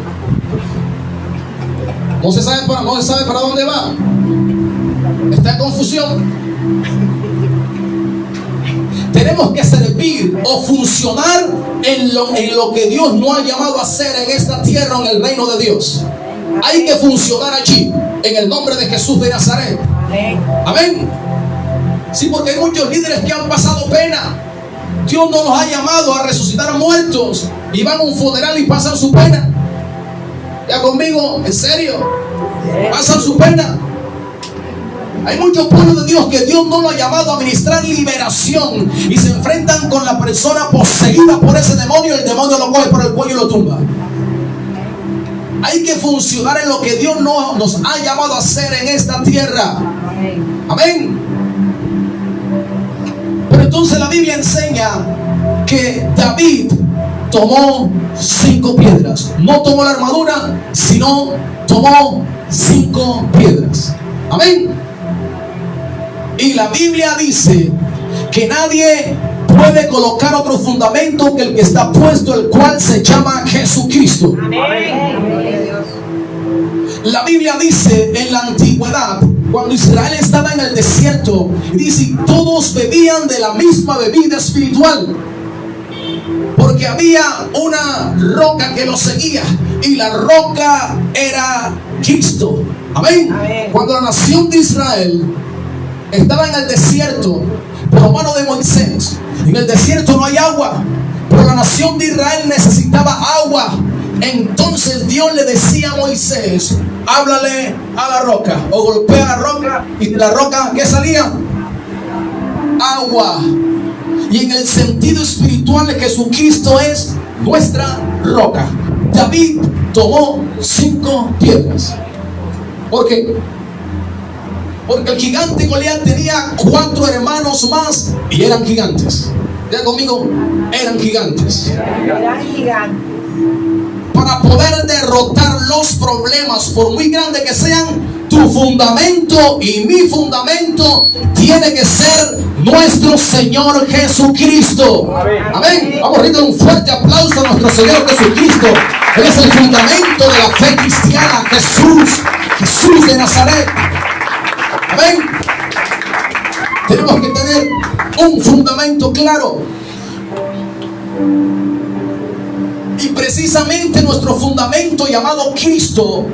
[SPEAKER 1] No se sabe para dónde va. Está en confusión. Tenemos que servir o funcionar en lo que Dios nos ha llamado a hacer en esta tierra, en el reino de Dios. Hay que funcionar allí, en el nombre de Jesús de Nazaret. Amén. Sí, porque hay muchos líderes que han pasado pena. Dios no los ha llamado a resucitar a muertos y van a un funeral y pasan su pena. ¿Ya conmigo? ¿En serio? Pasan su pena. Hay muchos pueblos de Dios que Dios no lo ha llamado a ministrar liberación y se enfrentan con la persona poseída por ese demonio. El demonio lo coge por el cuello y lo tumba. Hay que funcionar en lo que Dios nos ha llamado a hacer en esta tierra. Amén. Pero entonces la Biblia enseña que David tomó 5 piedras. No tomó la armadura, sino tomó 5 piedras. Amén. Y la Biblia dice que nadie puede colocar otro fundamento que el que está puesto, el cual se llama Jesucristo.
[SPEAKER 2] Amén.
[SPEAKER 1] La Biblia dice en la antigüedad, cuando Israel estaba en el desierto, dice, todos bebían de la misma bebida espiritual, porque había una roca que los seguía, y la roca era Cristo. Amén.
[SPEAKER 2] Amén.
[SPEAKER 1] Cuando la nación de Israel estaba en el desierto por mano de Moisés, en el desierto no hay agua, pero la nación de Israel necesitaba agua. Entonces Dios le decía a Moisés, háblale a la roca, o golpea la roca, y de la roca, ¿qué salía? Agua. Y en el sentido espiritual, Jesucristo es nuestra roca. David tomó 5 piedras. ¿Por qué? Porque el gigante Goliat tenía 4 hermanos más y eran gigantes. Ya conmigo, eran gigantes.
[SPEAKER 2] Eran gigantes.
[SPEAKER 1] Para poder derrotar los problemas, por muy grandes que sean, tu fundamento y mi fundamento tiene que ser nuestro Señor Jesucristo. Amén. Vamos a darle un fuerte aplauso a nuestro Señor Jesucristo. Él es el fundamento de la fe cristiana. Jesús de Nazaret. Amén. Tenemos que tener un fundamento claro. Y precisamente nuestro fundamento llamado Cristo,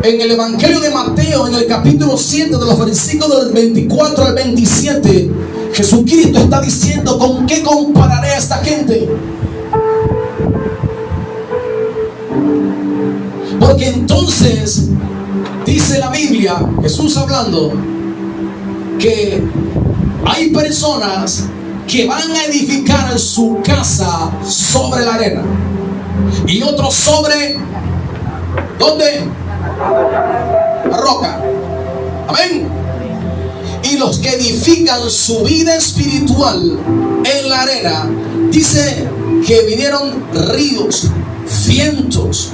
[SPEAKER 1] en el Evangelio de Mateo, en el capítulo 7, de los versículos del 24 al 27, Jesucristo está diciendo, ¿con qué compararé a esta gente? Porque entonces dice la Biblia, Jesús hablando, que hay personas que van a edificar su casa sobre la arena y otros sobre, ¿dónde? La roca. Amén. Y los que edifican su vida espiritual en la arena, dice que vinieron ríos, vientos,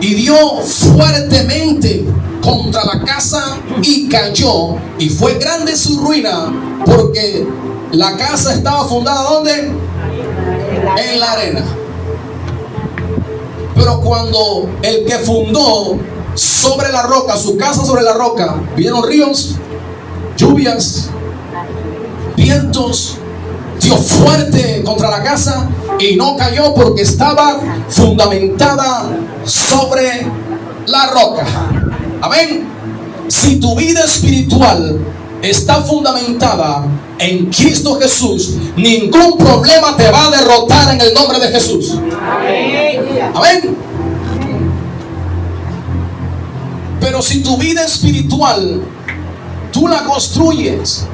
[SPEAKER 1] y dio fuertemente contra la casa y cayó, y fue grande su ruina, porque la casa estaba fundada ¿dónde? En la arena. Pero cuando el que fundó sobre la roca, su casa sobre la roca, vinieron ríos, lluvias, vientos, dio fuerte contra la casa y no cayó porque estaba fundamentada sobre la roca. Amén. Si tu vida espiritual está fundamentada en Cristo Jesús, ningún problema te va a derrotar en el nombre de Jesús. Amén. Pero si tu vida espiritual tú la construyes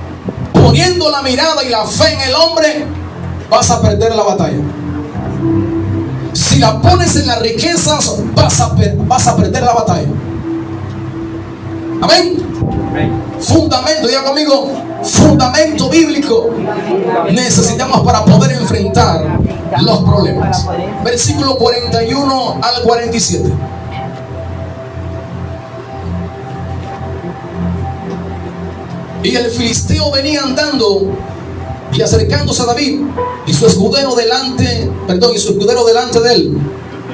[SPEAKER 1] poniendo la mirada y la fe en el hombre, vas a perder la batalla. Si la pones en las riquezas, vas a perder la batalla. Amén. Fundamento, diga conmigo, fundamento bíblico necesitamos para poder enfrentar los problemas. Versículo 41 al 47. Y el filisteo venía andando y acercándose a David, y su escudero delante de él.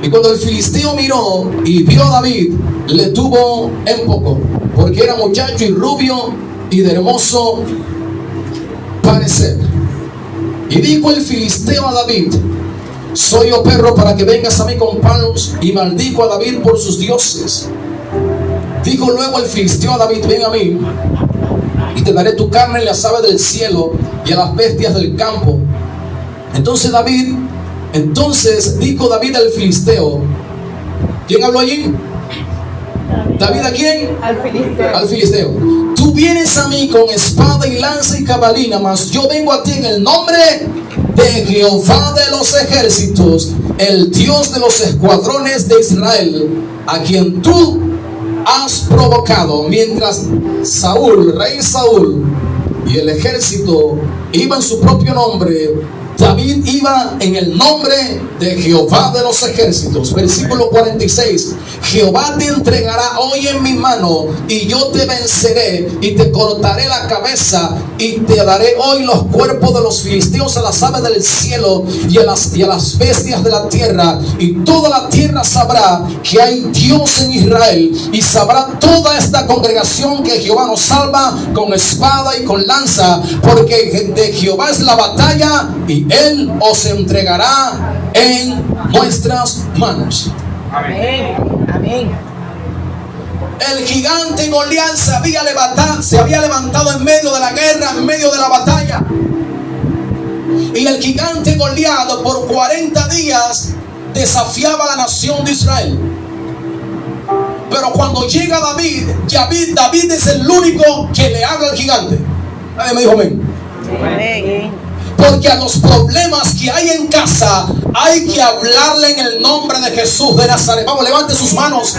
[SPEAKER 1] Y cuando el filisteo miró y vio a David, le tuvo en poco, porque era muchacho y rubio y de hermoso parecer. Y dijo el filisteo a David: soy yo perro para que vengas a mí con palos. Y maldijo a David por sus dioses. Dijo luego el filisteo a David: ven a mí, y te daré tu carne en las aves del cielo y a las bestias del campo. Entonces dijo David al filisteo. ¿Quién habló allí? ¿David a quién? Al filisteo. Tú vienes a mí con espada y lanza y cabalina, mas yo vengo a ti en el nombre de Jehová de los ejércitos, el Dios de los escuadrones de Israel, a quien tú has provocado. Mientras rey Saúl y el ejército iban en su propio nombre, David iba en el nombre de Jehová de los ejércitos. Versículo 46. Jehová te entregará hoy en mi mano, y yo te venceré y te cortaré la cabeza, y te daré hoy los cuerpos de los filisteos a las aves del cielo y a las bestias de la tierra. Y toda la tierra sabrá que hay Dios en Israel, y sabrá toda esta congregación que Jehová nos salva con espada y con lanza, porque de Jehová es la batalla, y Él os entregará en nuestras manos.
[SPEAKER 2] Amén. Amén.
[SPEAKER 1] El gigante Goliat se había levantado en medio de la guerra, en medio de la batalla. Y el gigante Goliat por 40 días desafiaba a la nación de Israel. Pero cuando llega David es el único que le habla al gigante. Nadie me dijo amén.
[SPEAKER 2] Amén.
[SPEAKER 1] Porque a los problemas que hay en casa hay que hablarle en el nombre de Jesús de Nazaret. Vamos, levante sus manos,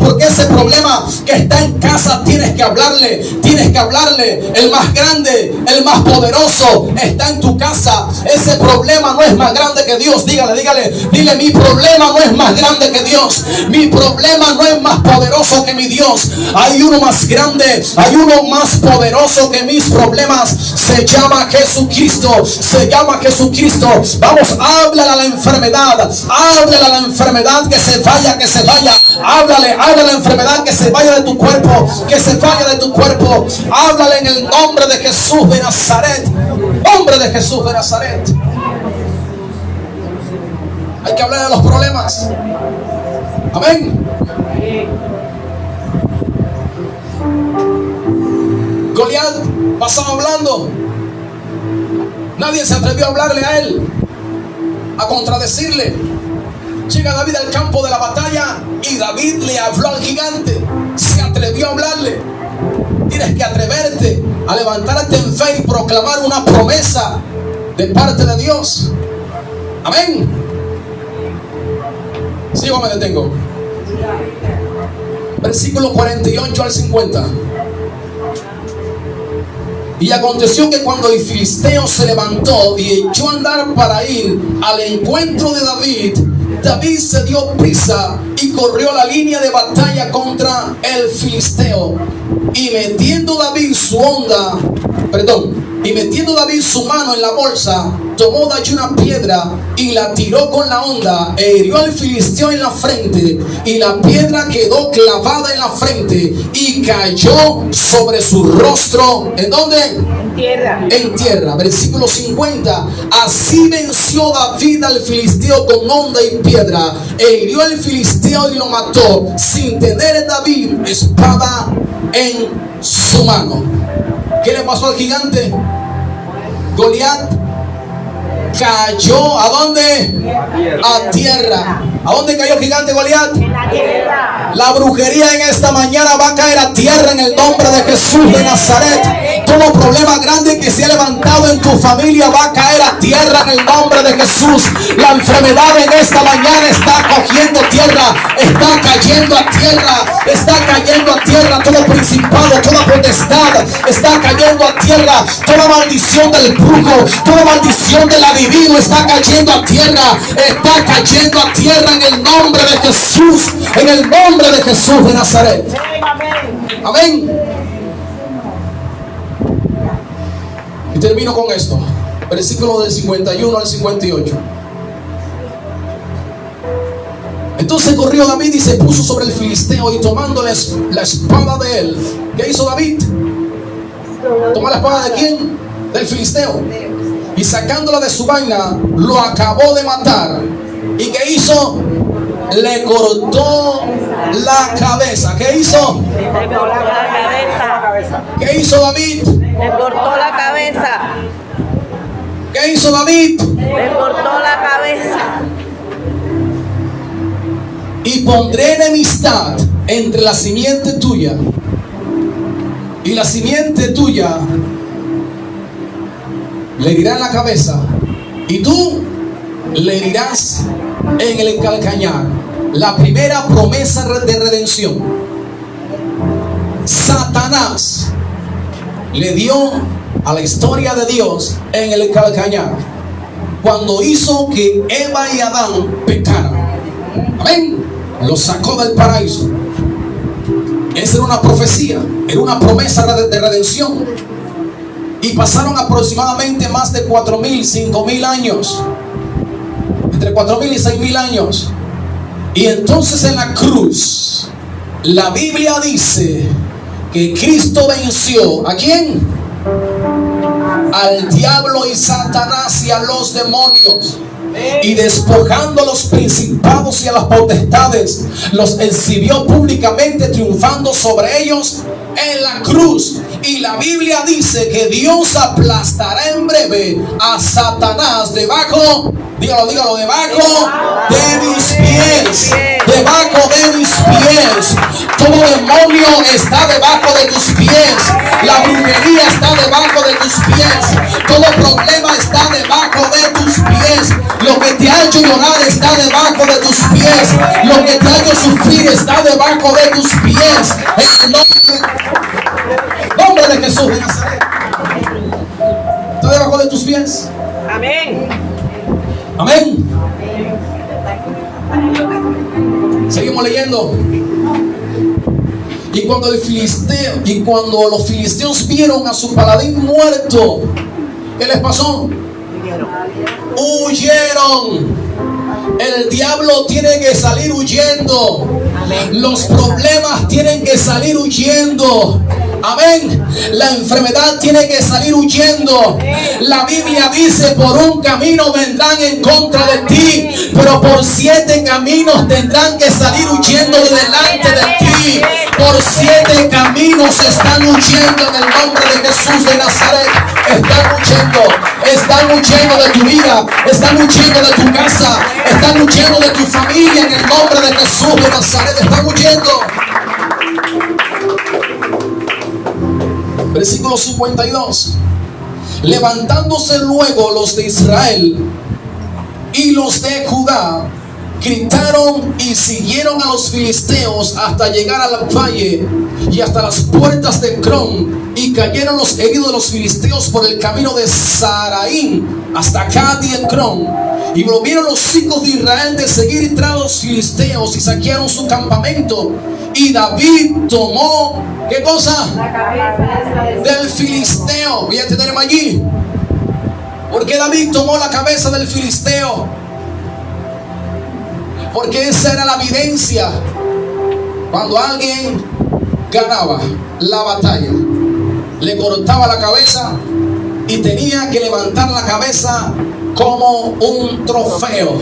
[SPEAKER 1] porque ese problema que está en casa tienes que hablarle. El más grande, el más poderoso está en tu casa. Ese problema no es más grande que Dios. Dile, mi problema no es más grande que Dios. Mi problema no es más poderoso que mi Dios. Hay uno más grande, hay uno más poderoso que mis problemas. Se llama Jesucristo. Vamos, háblale a la enfermedad. Háblale a la enfermedad que se vaya. Háblale a la enfermedad que se vaya de tu cuerpo. Háblale en el nombre de Jesús de Nazaret. Nombre de Jesús de Nazaret. Hay que hablar de los problemas. Amén. Goliat pasaba hablando. Nadie se atrevió a hablarle a él, a contradecirle. Llega David al campo de la batalla y David le habló al gigante. Se atrevió a hablarle. Tienes que atreverte a levantarte en fe y proclamar una promesa de parte de Dios. Amén. Sigo, me detengo. Versículo 48 al 50. Y aconteció que cuando el filisteo se levantó y echó a andar para ir al encuentro de David, David se dio prisa y corrió la línea de batalla contra el filisteo. Y metiendo David su mano en la bolsa, tomó de allí una piedra y la tiró con la honda e hirió al filisteo en la frente, y la piedra quedó clavada en la frente y cayó sobre su rostro. ¿En dónde?
[SPEAKER 2] En tierra.
[SPEAKER 1] En tierra. Versículo 50. Así venció David al filisteo con honda y piedra, e hirió al filisteo y lo mató, sin tener David espada en su mano. ¿Qué le pasó al gigante? Goliat cayó, ¿a dónde? A tierra. ¿A dónde cayó el gigante Goliat?
[SPEAKER 2] En la tierra.
[SPEAKER 1] La brujería en esta mañana va a caer a tierra en el nombre de Jesús de Nazaret. Todo problema grande que se ha levantado en tu familia va a caer a tierra en el nombre de Jesús. La enfermedad en esta mañana está cogiendo tierra, está cayendo a tierra, está cayendo a tierra. Todo principado, toda potestad está cayendo a tierra. Toda maldición del brujo, toda maldición del adivino está cayendo a tierra, está cayendo a tierra en el nombre de Jesús, en el nombre de Jesús de Nazaret. Amén. Y termino con esto, versículo del 51 al 58. Entonces corrió David y se puso sobre el filisteo, y tomando la espada de él, ¿qué hizo David? ¿Toma la espada de quién? Del filisteo. Y sacándola de su vaina, lo acabó de matar. ¿Y qué hizo? Le cortó la cabeza. ¿Qué hizo?
[SPEAKER 2] Le cortó la cabeza.
[SPEAKER 1] ¿Qué hizo David?
[SPEAKER 2] Le cortó la cabeza.
[SPEAKER 1] ¿Qué hizo David?
[SPEAKER 2] Le cortó la cabeza.
[SPEAKER 1] Y pondré enemistad entre la simiente tuya y la simiente tuya. Le herirá en la cabeza y tú le herirás en el calcañar. La primera promesa de redención. Satanás le dio a la historia de Dios en el calcañar cuando hizo que Eva y Adán pecaran. Amén. Lo sacó del paraíso. Esa era una profecía, era una promesa de redención. Y pasaron aproximadamente más de 4,000, 5,000 años. Entre 4,000 y 6,000 años. Y entonces en la cruz, la Biblia dice que Cristo venció. ¿A quién? Al diablo y Satanás y a los demonios. Y despojando a los principados y a las potestades, los exhibió públicamente, triunfando sobre ellos en la cruz. Y la Biblia dice que Dios aplastará en breve a Satanás debajo, dígalo, debajo de mis pies. Debajo de mis pies. Todo demonio está debajo de tus pies. La brujería está debajo de tus pies. Todo problema está debajo de tus pies. Lo que te ha hecho llorar está debajo de tus pies. Lo que te ha hecho sufrir está debajo de tus pies. En el nombre de Jesús de Nazaret. ¿Está debajo de tus pies?
[SPEAKER 2] Amén.
[SPEAKER 1] Amén. Seguimos leyendo. Y cuando los filisteos vieron a su paladín muerto, ¿qué les pasó? Huyeron. El diablo tiene que salir huyendo. Los problemas tienen que salir huyendo. Amén. La enfermedad tiene que salir huyendo. La Biblia dice: por un camino vendrán en contra de ti, pero por 7 caminos tendrán que salir huyendo de delante de ti. Por 7 caminos están huyendo en el nombre de Jesús de Nazaret. Están huyendo de tu vida, están huyendo de tu casa, están huyendo de tu familia en el nombre de Jesús de Nazaret. Están huyendo. Versículo 52. Levantándose luego los de Israel y los de Judá gritaron y siguieron a los filisteos hasta llegar al valle y hasta las puertas de Crom, y cayeron los heridos de los filisteos por el camino de Saraín hasta Cadi en Crom. Y volvieron los hijos de Israel de seguir tras los filisteos y saquearon su campamento. Y David tomó, ¿qué cosa?
[SPEAKER 3] La cabeza
[SPEAKER 1] Del filisteo. Voy a tenerme allí. ¿Por qué David tomó la cabeza del filisteo? Porque esa era la evidencia. Cuando alguien ganaba la batalla, le cortaba la cabeza y tenía que levantar la cabeza como un trofeo.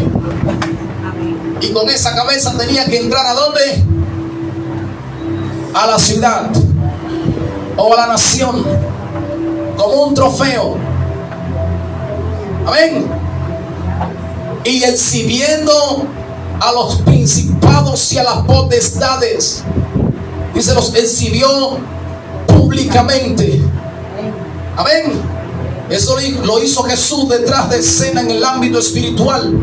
[SPEAKER 1] Y con esa cabeza tenía que entrar ¿a dónde? A la ciudad o a la nación como un trofeo. Amén. Y exhibiendo a los principados y a las potestades, dice, los exhibió públicamente. Amén. Eso lo hizo Jesús detrás de escena en el ámbito espiritual.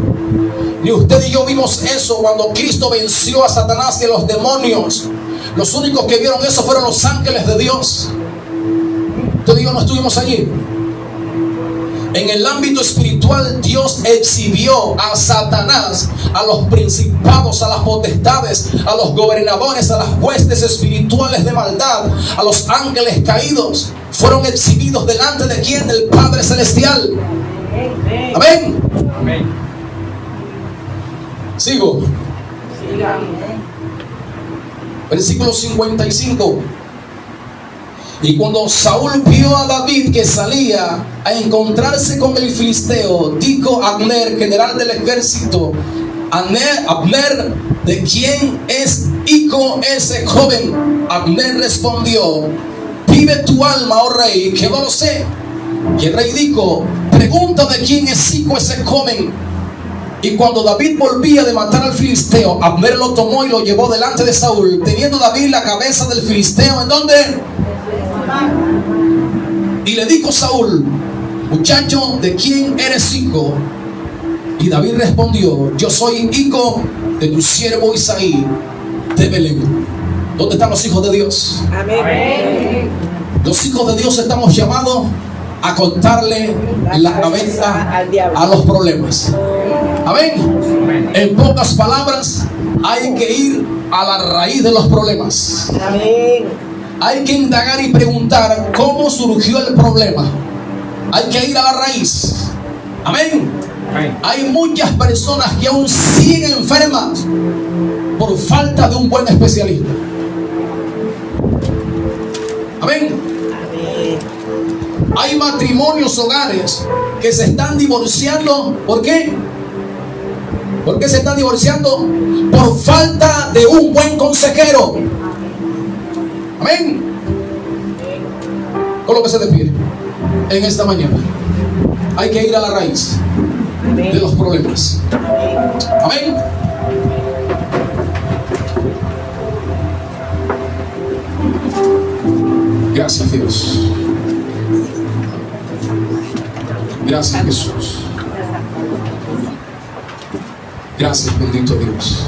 [SPEAKER 1] Y usted y yo vimos eso cuando Cristo venció a Satanás y a los demonios. Los únicos que vieron eso fueron los ángeles de Dios. Usted y yo no estuvimos allí. En el ámbito espiritual, Dios exhibió a Satanás, a los principados, a las potestades, a los gobernadores, a las huestes espirituales de maldad, a los ángeles caídos. Fueron exhibidos delante de ¿quién? Del Padre Celestial. Amén.
[SPEAKER 4] Amén.
[SPEAKER 1] Sigo. Versículo 55. Y cuando Saúl vio a David que salía a encontrarse con el filisteo, dijo Abner, general del ejército: Abner, ¿de quién es hijo ese joven? Abner respondió: vive tu alma, oh rey, que no lo sé. Y el rey dijo: pregunta de quién es hijo ese joven. Y cuando David volvía de matar al filisteo, Abner lo tomó y lo llevó delante de Saúl, teniendo David la cabeza del filisteo ¿en dónde? Y le dijo Saúl: muchacho, ¿de quién eres hijo? Y David respondió: yo soy hijo de tu siervo Isaí de Belén. ¿Dónde están los hijos de Dios?
[SPEAKER 2] Amén.
[SPEAKER 1] Los hijos de Dios estamos llamados a cortarle la cabeza a los problemas. Amén. En pocas palabras, hay que ir a la raíz de los problemas.
[SPEAKER 2] Amén.
[SPEAKER 1] Hay que indagar y preguntar cómo surgió el problema. Hay que ir a la raíz. Amén.
[SPEAKER 4] Amén.
[SPEAKER 1] Hay muchas personas que aún siguen enfermas por falta de un buen especialista. Amén. Hay matrimonios, hogares que se están divorciando. ¿Por qué? ¿Por qué se están divorciando? Por falta de un buen consejero. Amén. Colóquese de pie en esta mañana. Hay que ir a la raíz de los problemas. Amén. Gracias, Dios. Gracias, Jesús. Gracias, bendito Dios.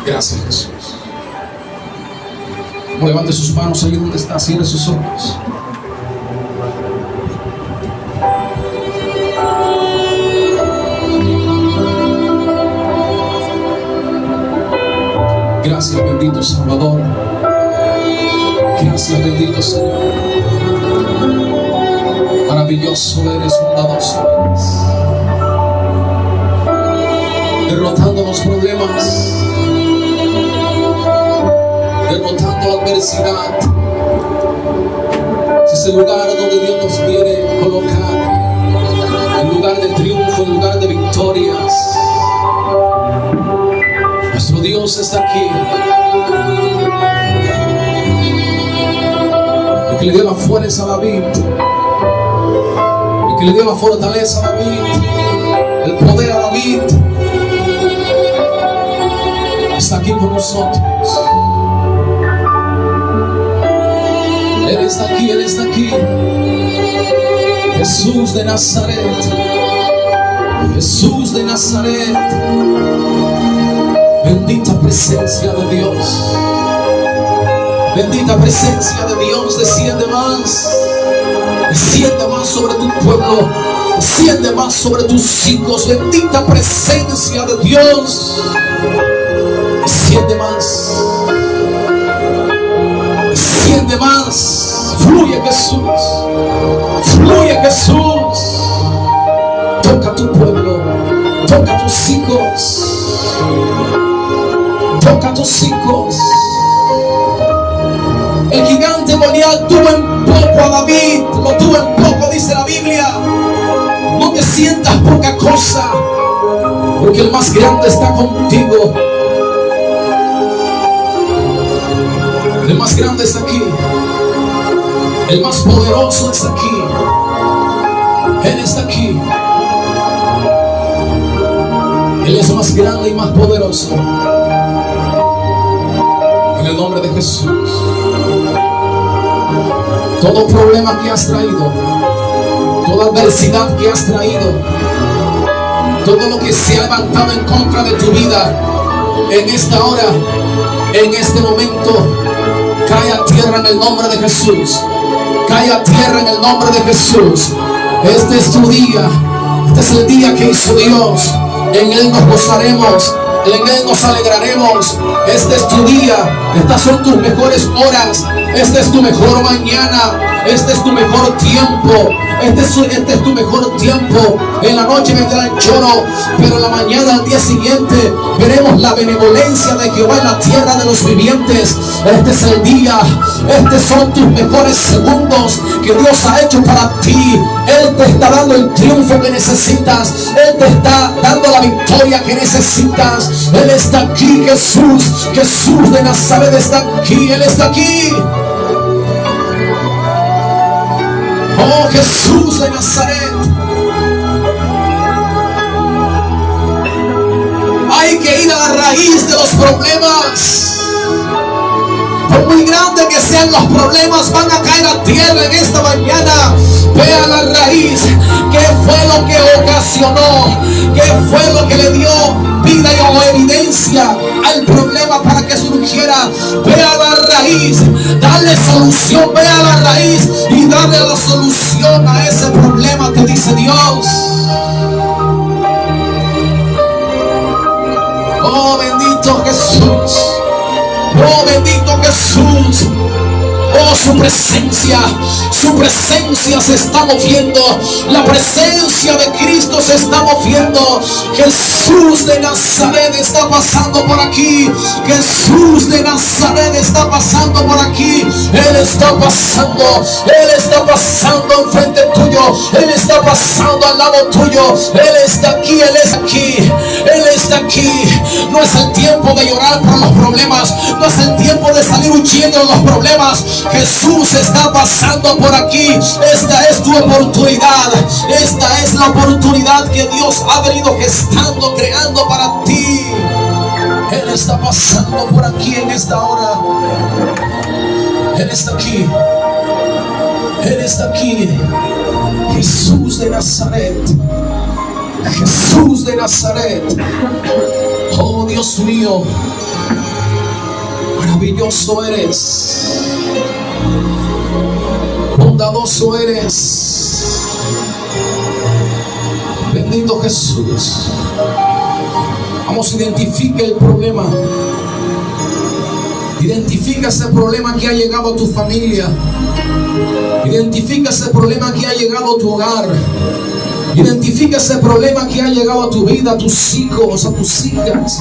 [SPEAKER 1] Gracias, Jesús. No levante sus manos ahí donde está, cierre sus ojos. Gracias, bendito Salvador. Gracias, bendito Señor. Maravilloso eres, bondadoso eres. Derrotando los problemas, derrotando la adversidad. Es el lugar donde Dios nos quiere colocar, el lugar de triunfo, el lugar de victorias. Nuestro Dios está aquí. El que le dio la fuerza a David, el que le dio la fortaleza a David, el poder a David, está aquí con nosotros. Él está aquí, Él está aquí. Jesús de Nazaret. Jesús de Nazaret. Bendita presencia de Dios. Bendita presencia de Dios. Desciende más. Desciende más sobre tu pueblo. Desciende más sobre tus hijos. Bendita presencia de Dios. Desciende más. Desciende más. Fluye Jesús. Fluye Jesús. Toca a tu pueblo. Toca a tus hijos. Toca a tus hijos. El gigante Goliat tuvo en poco a David. Lo tuvo en poco, dice la Biblia. No te sientas poca cosa, porque el más grande está contigo. El más grande está aquí. El más poderoso está aquí. Él está aquí. Él es más grande y más poderoso. En el nombre de Jesús. Todo problema que has traído, toda adversidad que has traído, todo lo que se ha levantado en contra de tu vida, en esta hora, en este momento, cae a tierra en el nombre de Jesús. Cae a tierra en el nombre de Jesús. Este es tu día. Este es el día que hizo Dios. En Él nos gozaremos. En Él nos alegraremos. Este es tu día. Estas son tus mejores horas. Este es tu mejor mañana. Este es tu mejor tiempo. Este es tu mejor tiempo. En la noche vendrá el lloro, pero en la mañana, al día siguiente, veremos la benevolencia de Jehová en la tierra de los vivientes. Este es el día. Estos son tus mejores segundos que Dios ha hecho para ti. Él te está dando el triunfo que necesitas. Él te está dando la victoria que necesitas. Él está aquí, Jesús. Jesús de Nazaret está aquí. Él está aquí. Oh, Jesús de Nazaret. Hay que ir a la raíz de los problemas. Por muy grande que sean los problemas, van a caer a tierra en esta mañana. Ve a la raíz. ¿Qué fue lo que ocasionó? ¿Qué fue lo que le dio vida o evidencia al problema para que surgiera? Ve a la raíz. Dale solución. Ve a la raíz y dale la solución a ese problema, te dice Dios. Oh, bendito Jesús. Oh, bendito Jesús. Oh, su presencia se está moviendo. La presencia de Cristo se está moviendo. Jesús de Nazaret está pasando por aquí. Jesús de Nazaret está pasando por aquí. Él está pasando. Él está pasando enfrente tuyo. Él está pasando al lado tuyo. Él está aquí. Él es aquí. Él está aquí. No es el tiempo de llorar por los problemas. No es el tiempo de salir huyendo de los problemas. Jesús está pasando por aquí. Esta es tu oportunidad. Esta es la oportunidad que Dios ha venido gestando, creando para ti. Él está pasando por aquí en esta hora. Él está aquí. Él está aquí. Jesús de Nazaret. Jesús de Nazaret. Oh, Dios mío. Maravilloso eres. Bondadoso eres. Bendito Jesús. Vamos, identifica el problema. Identifica ese problema que ha llegado a tu familia. Identifica ese problema que ha llegado a tu hogar. Identifica ese problema que ha llegado a tu vida, a tus hijos, a tus hijas.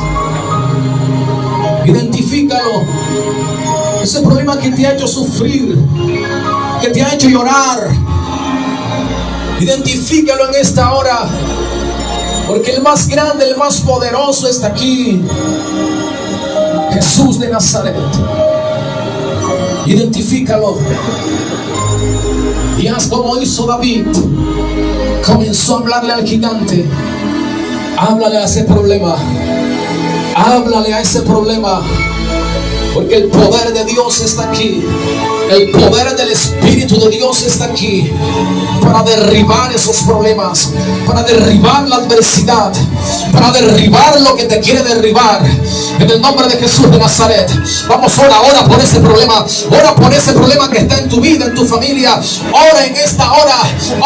[SPEAKER 1] Identifícalo. Ese problema que te ha hecho sufrir, que te ha hecho llorar. Identifícalo en esta hora, porque el más grande, el más poderoso está aquí. Jesús de Nazaret. Identifícalo y haz como hizo David. Comenzó a hablarle al gigante. Háblale a ese problema. Háblale a ese problema, porque el poder de Dios está aquí. El poder del Espíritu de Dios está aquí para derribar esos problemas, para derribar la adversidad, para derribar lo que te quiere derribar. En el nombre de Jesús de Nazaret. Vamos, ora por ese problema. Ora por ese problema que está en tu vida, en tu familia. Ora en esta hora,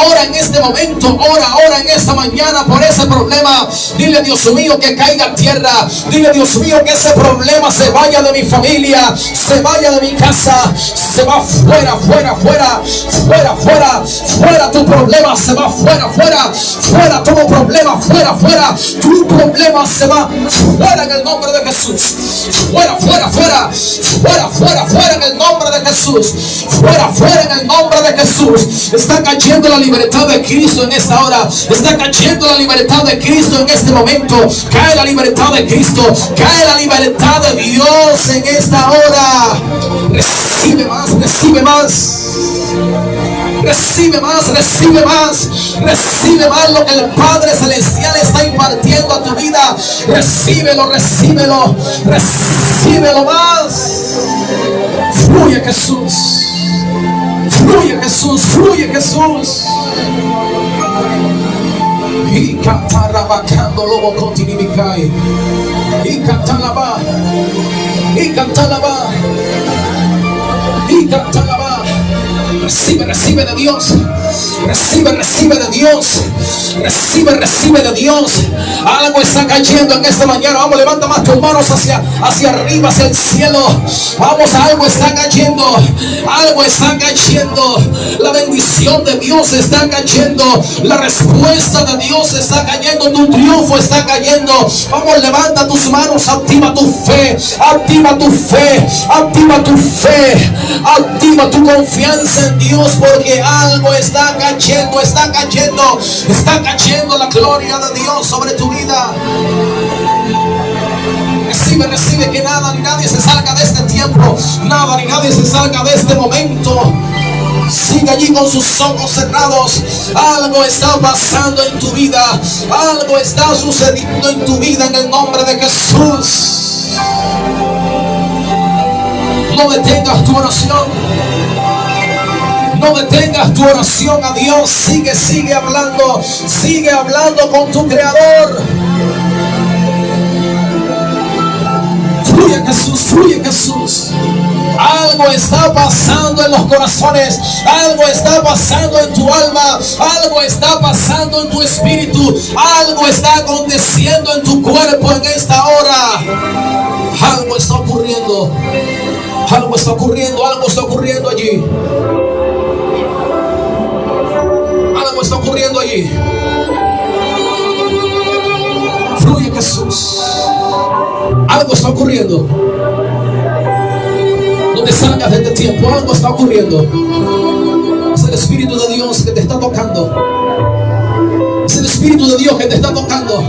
[SPEAKER 1] ora en este momento, ora en esta mañana por ese problema. Dile, Dios mío, que caiga a tierra. Dile, Dios mío, que ese problema se vaya de mi familia, se vaya de mi casa, se va fuera, fuera, fuera, fuera, fuera, fuera tu problema, se va fuera, fuera, fuera todo problema, fuera, fuera, tu problema se va fuera en el nombre de Jesús, fuera, fuera, fuera, fuera, fuera, fuera en el nombre de Jesús, fuera, fuera en el nombre de Jesús. Está cayendo la libertad de Cristo en esta hora, está cayendo la libertad de Cristo en este momento, cae la libertad de Cristo, cae la libertad de Dios en esta hora. Recibe más, recibe más. Recibe más, recibe más, recibe más lo que el Padre Celestial está impartiendo a tu vida. Recíbelo, recíbelo, recíbelo más. Fluye Jesús, fluye Jesús, fluye Jesús. Y catarabacando lobo continibicai. Y catalaba, y catalaba, y catalaba. Recibe, recibe de Dios. Recibe, recibe de Dios. Recibe, recibe de Dios. Algo está cayendo en esta mañana. Vamos, levanta más tus manos hacia arriba, hacia el cielo. Vamos, algo está cayendo. Algo está cayendo. La bendición de Dios está cayendo. La respuesta de Dios está cayendo. Tu triunfo está cayendo. Vamos, levanta tus manos. Activa tu fe. Activa tu fe. Activa tu fe. Activa tu confianza en Dios, porque algo está cayendo, está cayendo, está cayendo la gloria de Dios sobre tu vida. Recibe, recibe, que nada ni nadie se salga de este tiempo, nada ni nadie se salga de este momento. Sigue allí con sus ojos cerrados. Algo está pasando en tu vida, algo está sucediendo en tu vida en el nombre de Jesús. No detengas tu oración. No detengas tu oración a Dios. Sigue hablando. Sigue hablando con tu Creador. Fluye Jesús, fluye Jesús. Algo está pasando en los corazones. Algo está pasando en tu alma. Algo está pasando en tu espíritu. Algo está aconteciendo en tu cuerpo en esta hora. Algo está ocurriendo. Algo está ocurriendo. Algo está ocurriendo allí. Algo está ocurriendo allí. Fluye Jesús. Algo está ocurriendo. No te salgas de este tiempo. Algo está ocurriendo. Es el Espíritu de Dios que te está tocando. Es el Espíritu de Dios que te está tocando.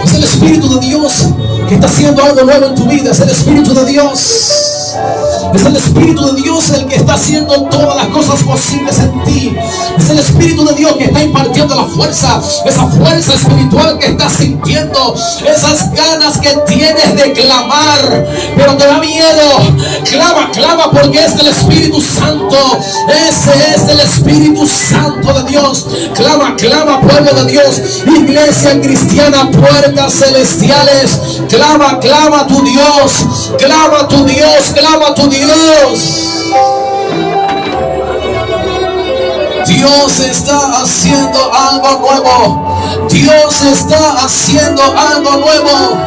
[SPEAKER 1] Es el Espíritu de Dios que está haciendo algo nuevo en tu vida. Es el Espíritu de Dios. Es el Espíritu de Dios el que está haciendo todas las cosas posibles en ti. Es el Espíritu de Dios que está impartiendo la fuerza, esa fuerza espiritual que estás sintiendo, esas ganas que tienes de clamar, pero te da miedo. Clama, clama, porque es el Espíritu Santo. Ese es el Espíritu Santo de Dios. Clama, clama, pueblo de Dios, iglesia cristiana, puertas celestiales. Clama, clama a tu Dios. Clama a tu Dios, clama a tu Dios. Dios está haciendo algo nuevo. Dios está haciendo algo nuevo.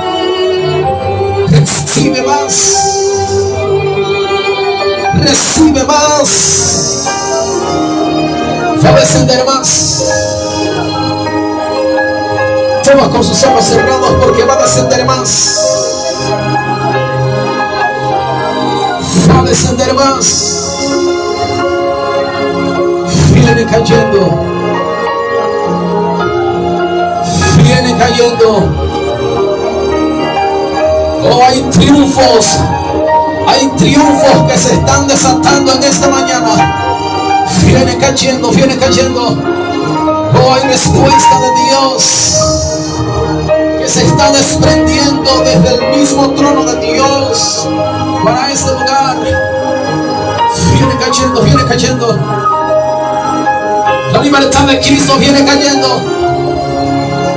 [SPEAKER 1] Recibe más. Recibe más. Va a descender más. Toma con sus ojos cerrados, porque va a descender más. Va a descender más. Viene cayendo. Viene cayendo. Oh, hay triunfos. Hay triunfos que se están desatando en esta mañana. Viene cayendo, viene cayendo. Oh, hay respuesta de Dios que se está desprendiendo desde el mismo trono de Dios para este lugar. viene cayendo, viene cayendo. La libertad de Cristo viene cayendo.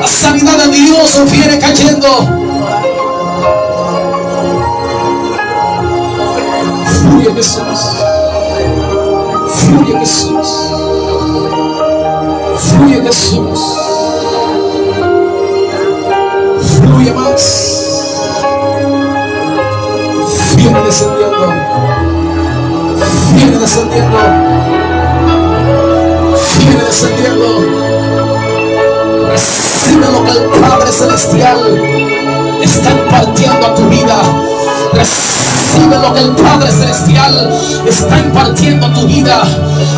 [SPEAKER 1] La sanidad de Dios viene cayendo. Fluye Jesús. Fluye Jesús. Fluye Jesús. Fluye más. Viene descendiendo. Viene descendiendo. Viene descendiendo. Recibe lo que el Padre Celestial está impartiendo a tu vida. Recibe lo que el Padre Celestial está impartiendo a tu vida.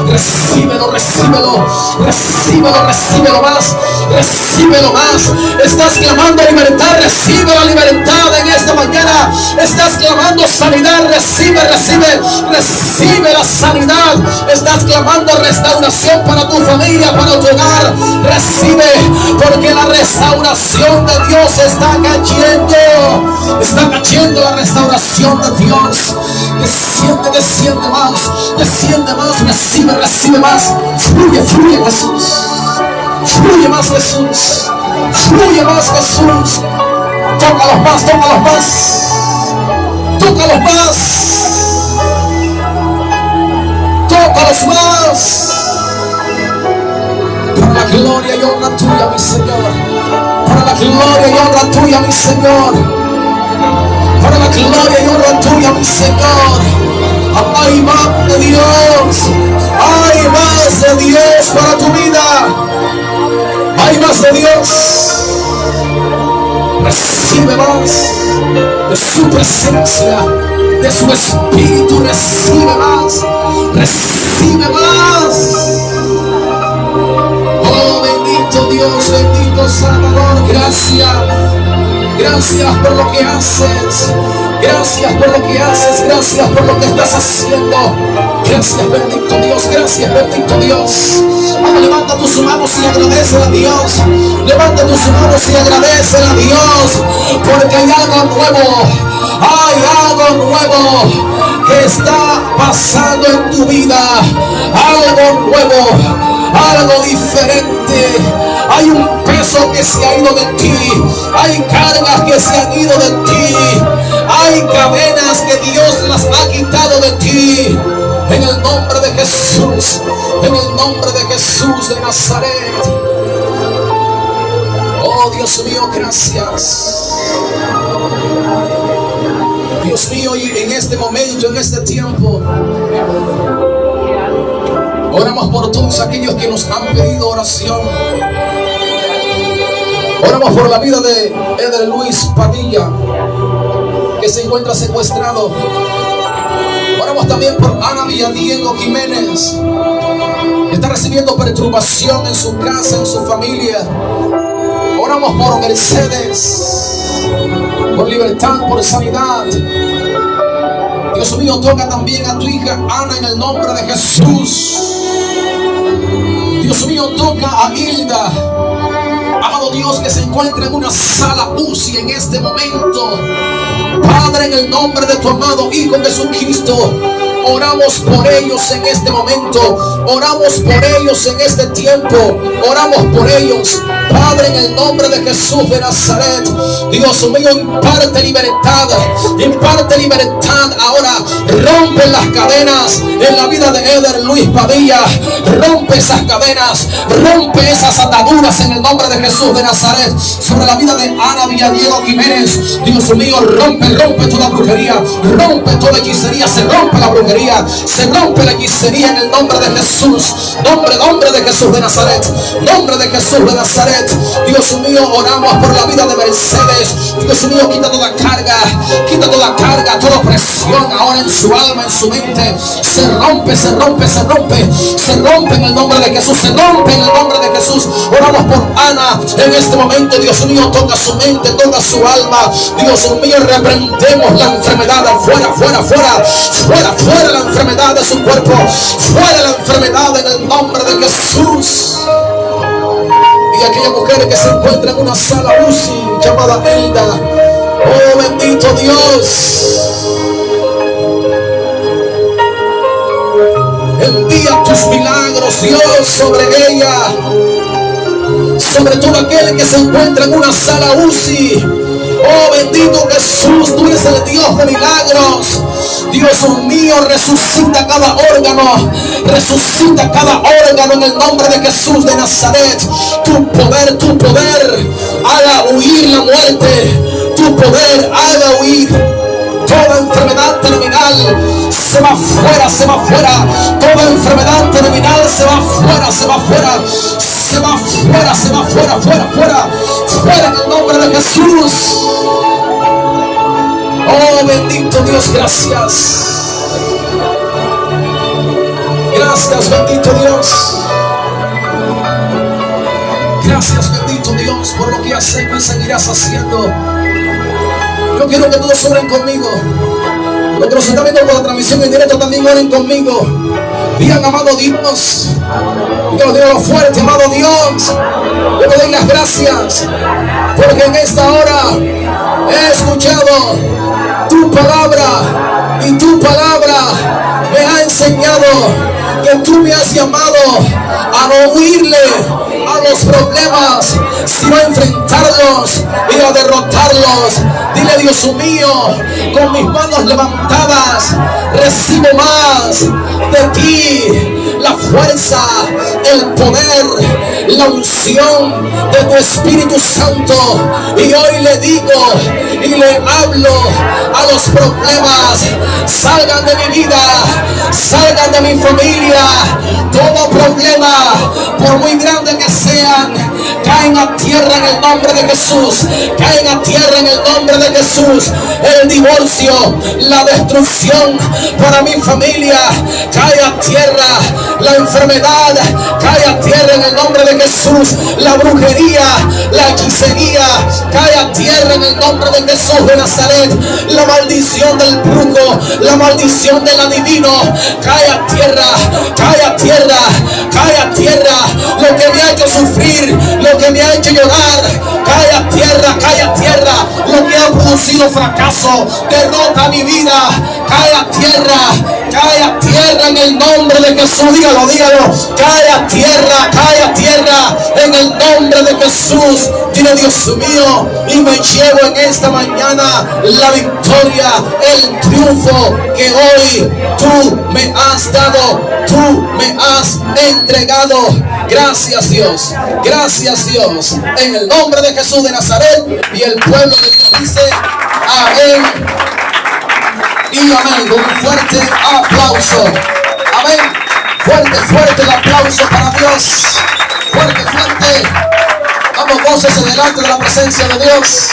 [SPEAKER 1] Recíbelo, recíbelo, recíbelo, recíbelo más, recíbelo más. Estás clamando libertad, recibe la libertad en esta mañana. Estás clamando sanidad, recibe, recibe, recibe la sanidad. Estás clamando restauración para tu familia, para tu hogar. Recibe, porque la restauración de Dios está cayendo. Está cayendo la restauración de Dios. Desciende, desciende más, recibe, recibe más. Fluye, fluye Jesús. Fluye más Jesús. Fluye más Jesús. Tócalos más, tócalos más. Tócalos más. Tócalos más. Para la gloria y honra tuya, mi Señor. Para la gloria y honra tuya, mi Señor. Para la gloria y honra tuya, mi Señor. Hay más de Dios. Hay más de Dios para tu vida. Hay más de Dios. Recibe más de su presencia, de su espíritu. Recibe más. Recibe más. Oh, bendito Dios, bendito Salvador. Gracias. Gracias por lo que haces. Gracias por lo que haces. Gracias por lo que estás haciendo. Gracias, bendito Dios. Gracias, bendito Dios. Vamos, levanta tus manos y agradece a Dios. Levanta tus manos y agradece a Dios. Porque hay algo nuevo. Hay algo nuevo que está pasando en tu vida. Algo nuevo. Algo diferente. Hay un peso que se ha ido de ti. Hay cargas que se han ido de ti. Hay cadenas que Dios las ha quitado de ti. En el nombre de Jesús. En el nombre de Jesús de Nazaret. Oh Dios mío, gracias. Dios mío, y en este momento, en este tiempo, oramos por todos aquellos que nos han pedido oración. Oramos por la vida de Eder Luis Padilla, que se encuentra secuestrado. Oramos también por Ana Villadiego Jiménez, que está recibiendo perturbación en su casa, en su familia. Oramos por Mercedes, por libertad, por sanidad. Dios mío, toca también a tu hija Ana en el nombre de Jesús. Dios mío, toca a Hilda. Amado Dios, que se encuentra en una sala UCI en este momento. Padre, en el nombre de tu amado Hijo Jesucristo, oramos por ellos en este momento. Oramos por ellos en este tiempo. Oramos por ellos. Padre, en el nombre de Jesús de Nazaret. Dios mío, imparte libertad. Imparte libertad ahora. Rompe las cadenas en la vida de Eder Luis Padilla. Rompe esas cadenas. Rompe esas ataduras en el nombre de Jesús de Nazaret. Sobre la vida de Ana Villadiego Jiménez. Dios mío, rompe toda brujería. Rompe toda hechicería. Se rompe la brujería. Se rompe la hechicería en el nombre de Jesús. Nombre de Jesús de Nazaret. Nombre de Jesús de Nazaret. Dios mío, oramos por la vida de Mercedes. Dios mío, quita toda carga, toda presión ahora en su alma, en su mente. Se rompe en el nombre de Jesús. Se rompe en el nombre de Jesús. Oramos por Ana en este momento. Dios mío, toca su mente, toca su alma. Dios mío, reprendemos la enfermedad. Fuera la enfermedad de su cuerpo. Fuera la enfermedad en el nombre de Jesús. Y aquella mujer que se encuentra en una sala UCI llamada Hilda. Oh, bendito Dios. tus milagros, Dios, sobre ella. Sobre todo aquel que se encuentra en una sala UCI. Oh bendito Jesús, tú eres el Dios de milagros. Dios mío, resucita cada órgano. Resucita cada órgano en el nombre de Jesús de Nazaret. Tu poder haga huir la muerte. Tu poder haga huir toda enfermedad terminal. Se va fuera, se va fuera. Toda enfermedad terminal se va fuera, se va fuera. Se va fuera, se va fuera, fuera, fuera. Fuera en el nombre de Jesús. Oh bendito Dios, gracias. Gracias bendito Dios. Gracias bendito Dios por lo que has hecho y seguirás haciendo. Yo quiero que todos oren conmigo. Los que nos están viendo por la transmisión en directo también oren conmigo. Digan, amado Dios. Yo digo fuerte, amado Dios. Yo te doy las gracias porque en esta hora he escuchado tu palabra y tu palabra me ha enseñado que tú me has llamado a no huirle a los problemas, sino a enfrentarlos y a derrotarlos. Dile, Dios mío, con mis manos levantadas recibo más de ti, la fuerza, el poder, la unción de tu Espíritu Santo. Y hoy le digo y le hablo a los problemas: salgan de mi vida, salgan de mi familia. Todo problema, por muy grande que sean, caen a tierra en el nombre de Jesús. Caen a tierra en el nombre de Jesús. El divorcio, la destrucción para mi familia, cae a tierra. La enfermedad cae a tierra en el nombre de Jesús. La brujería, la hechicería, cae a tierra en el nombre de Jesús de Nazaret. La maldición del brujo, la maldición del adivino, cae a tierra, cae a tierra, cae a tierra. Lo que me ha hecho sufrir, lo que me ha hecho llorar, cae a tierra, cae a tierra. Lo que ha producido fracaso, derrota a mi vida, cae a tierra en el nombre de Jesús. Dígalo, dígalo. Cae a tierra en el nombre de Jesús. Dile, Dios mío, y me llevo en esta mañana la victoria, el triunfo que hoy tú me has dado, tú me has entregado. Gracias Dios, gracias Dios, en el nombre de Jesús de Nazaret. Y el pueblo de Dios dice amén y amén. Con un fuerte aplauso. Amén. Fuerte, fuerte el aplauso para Dios. Fuerte, fuerte. Vamos, gócese delante de la presencia de Dios.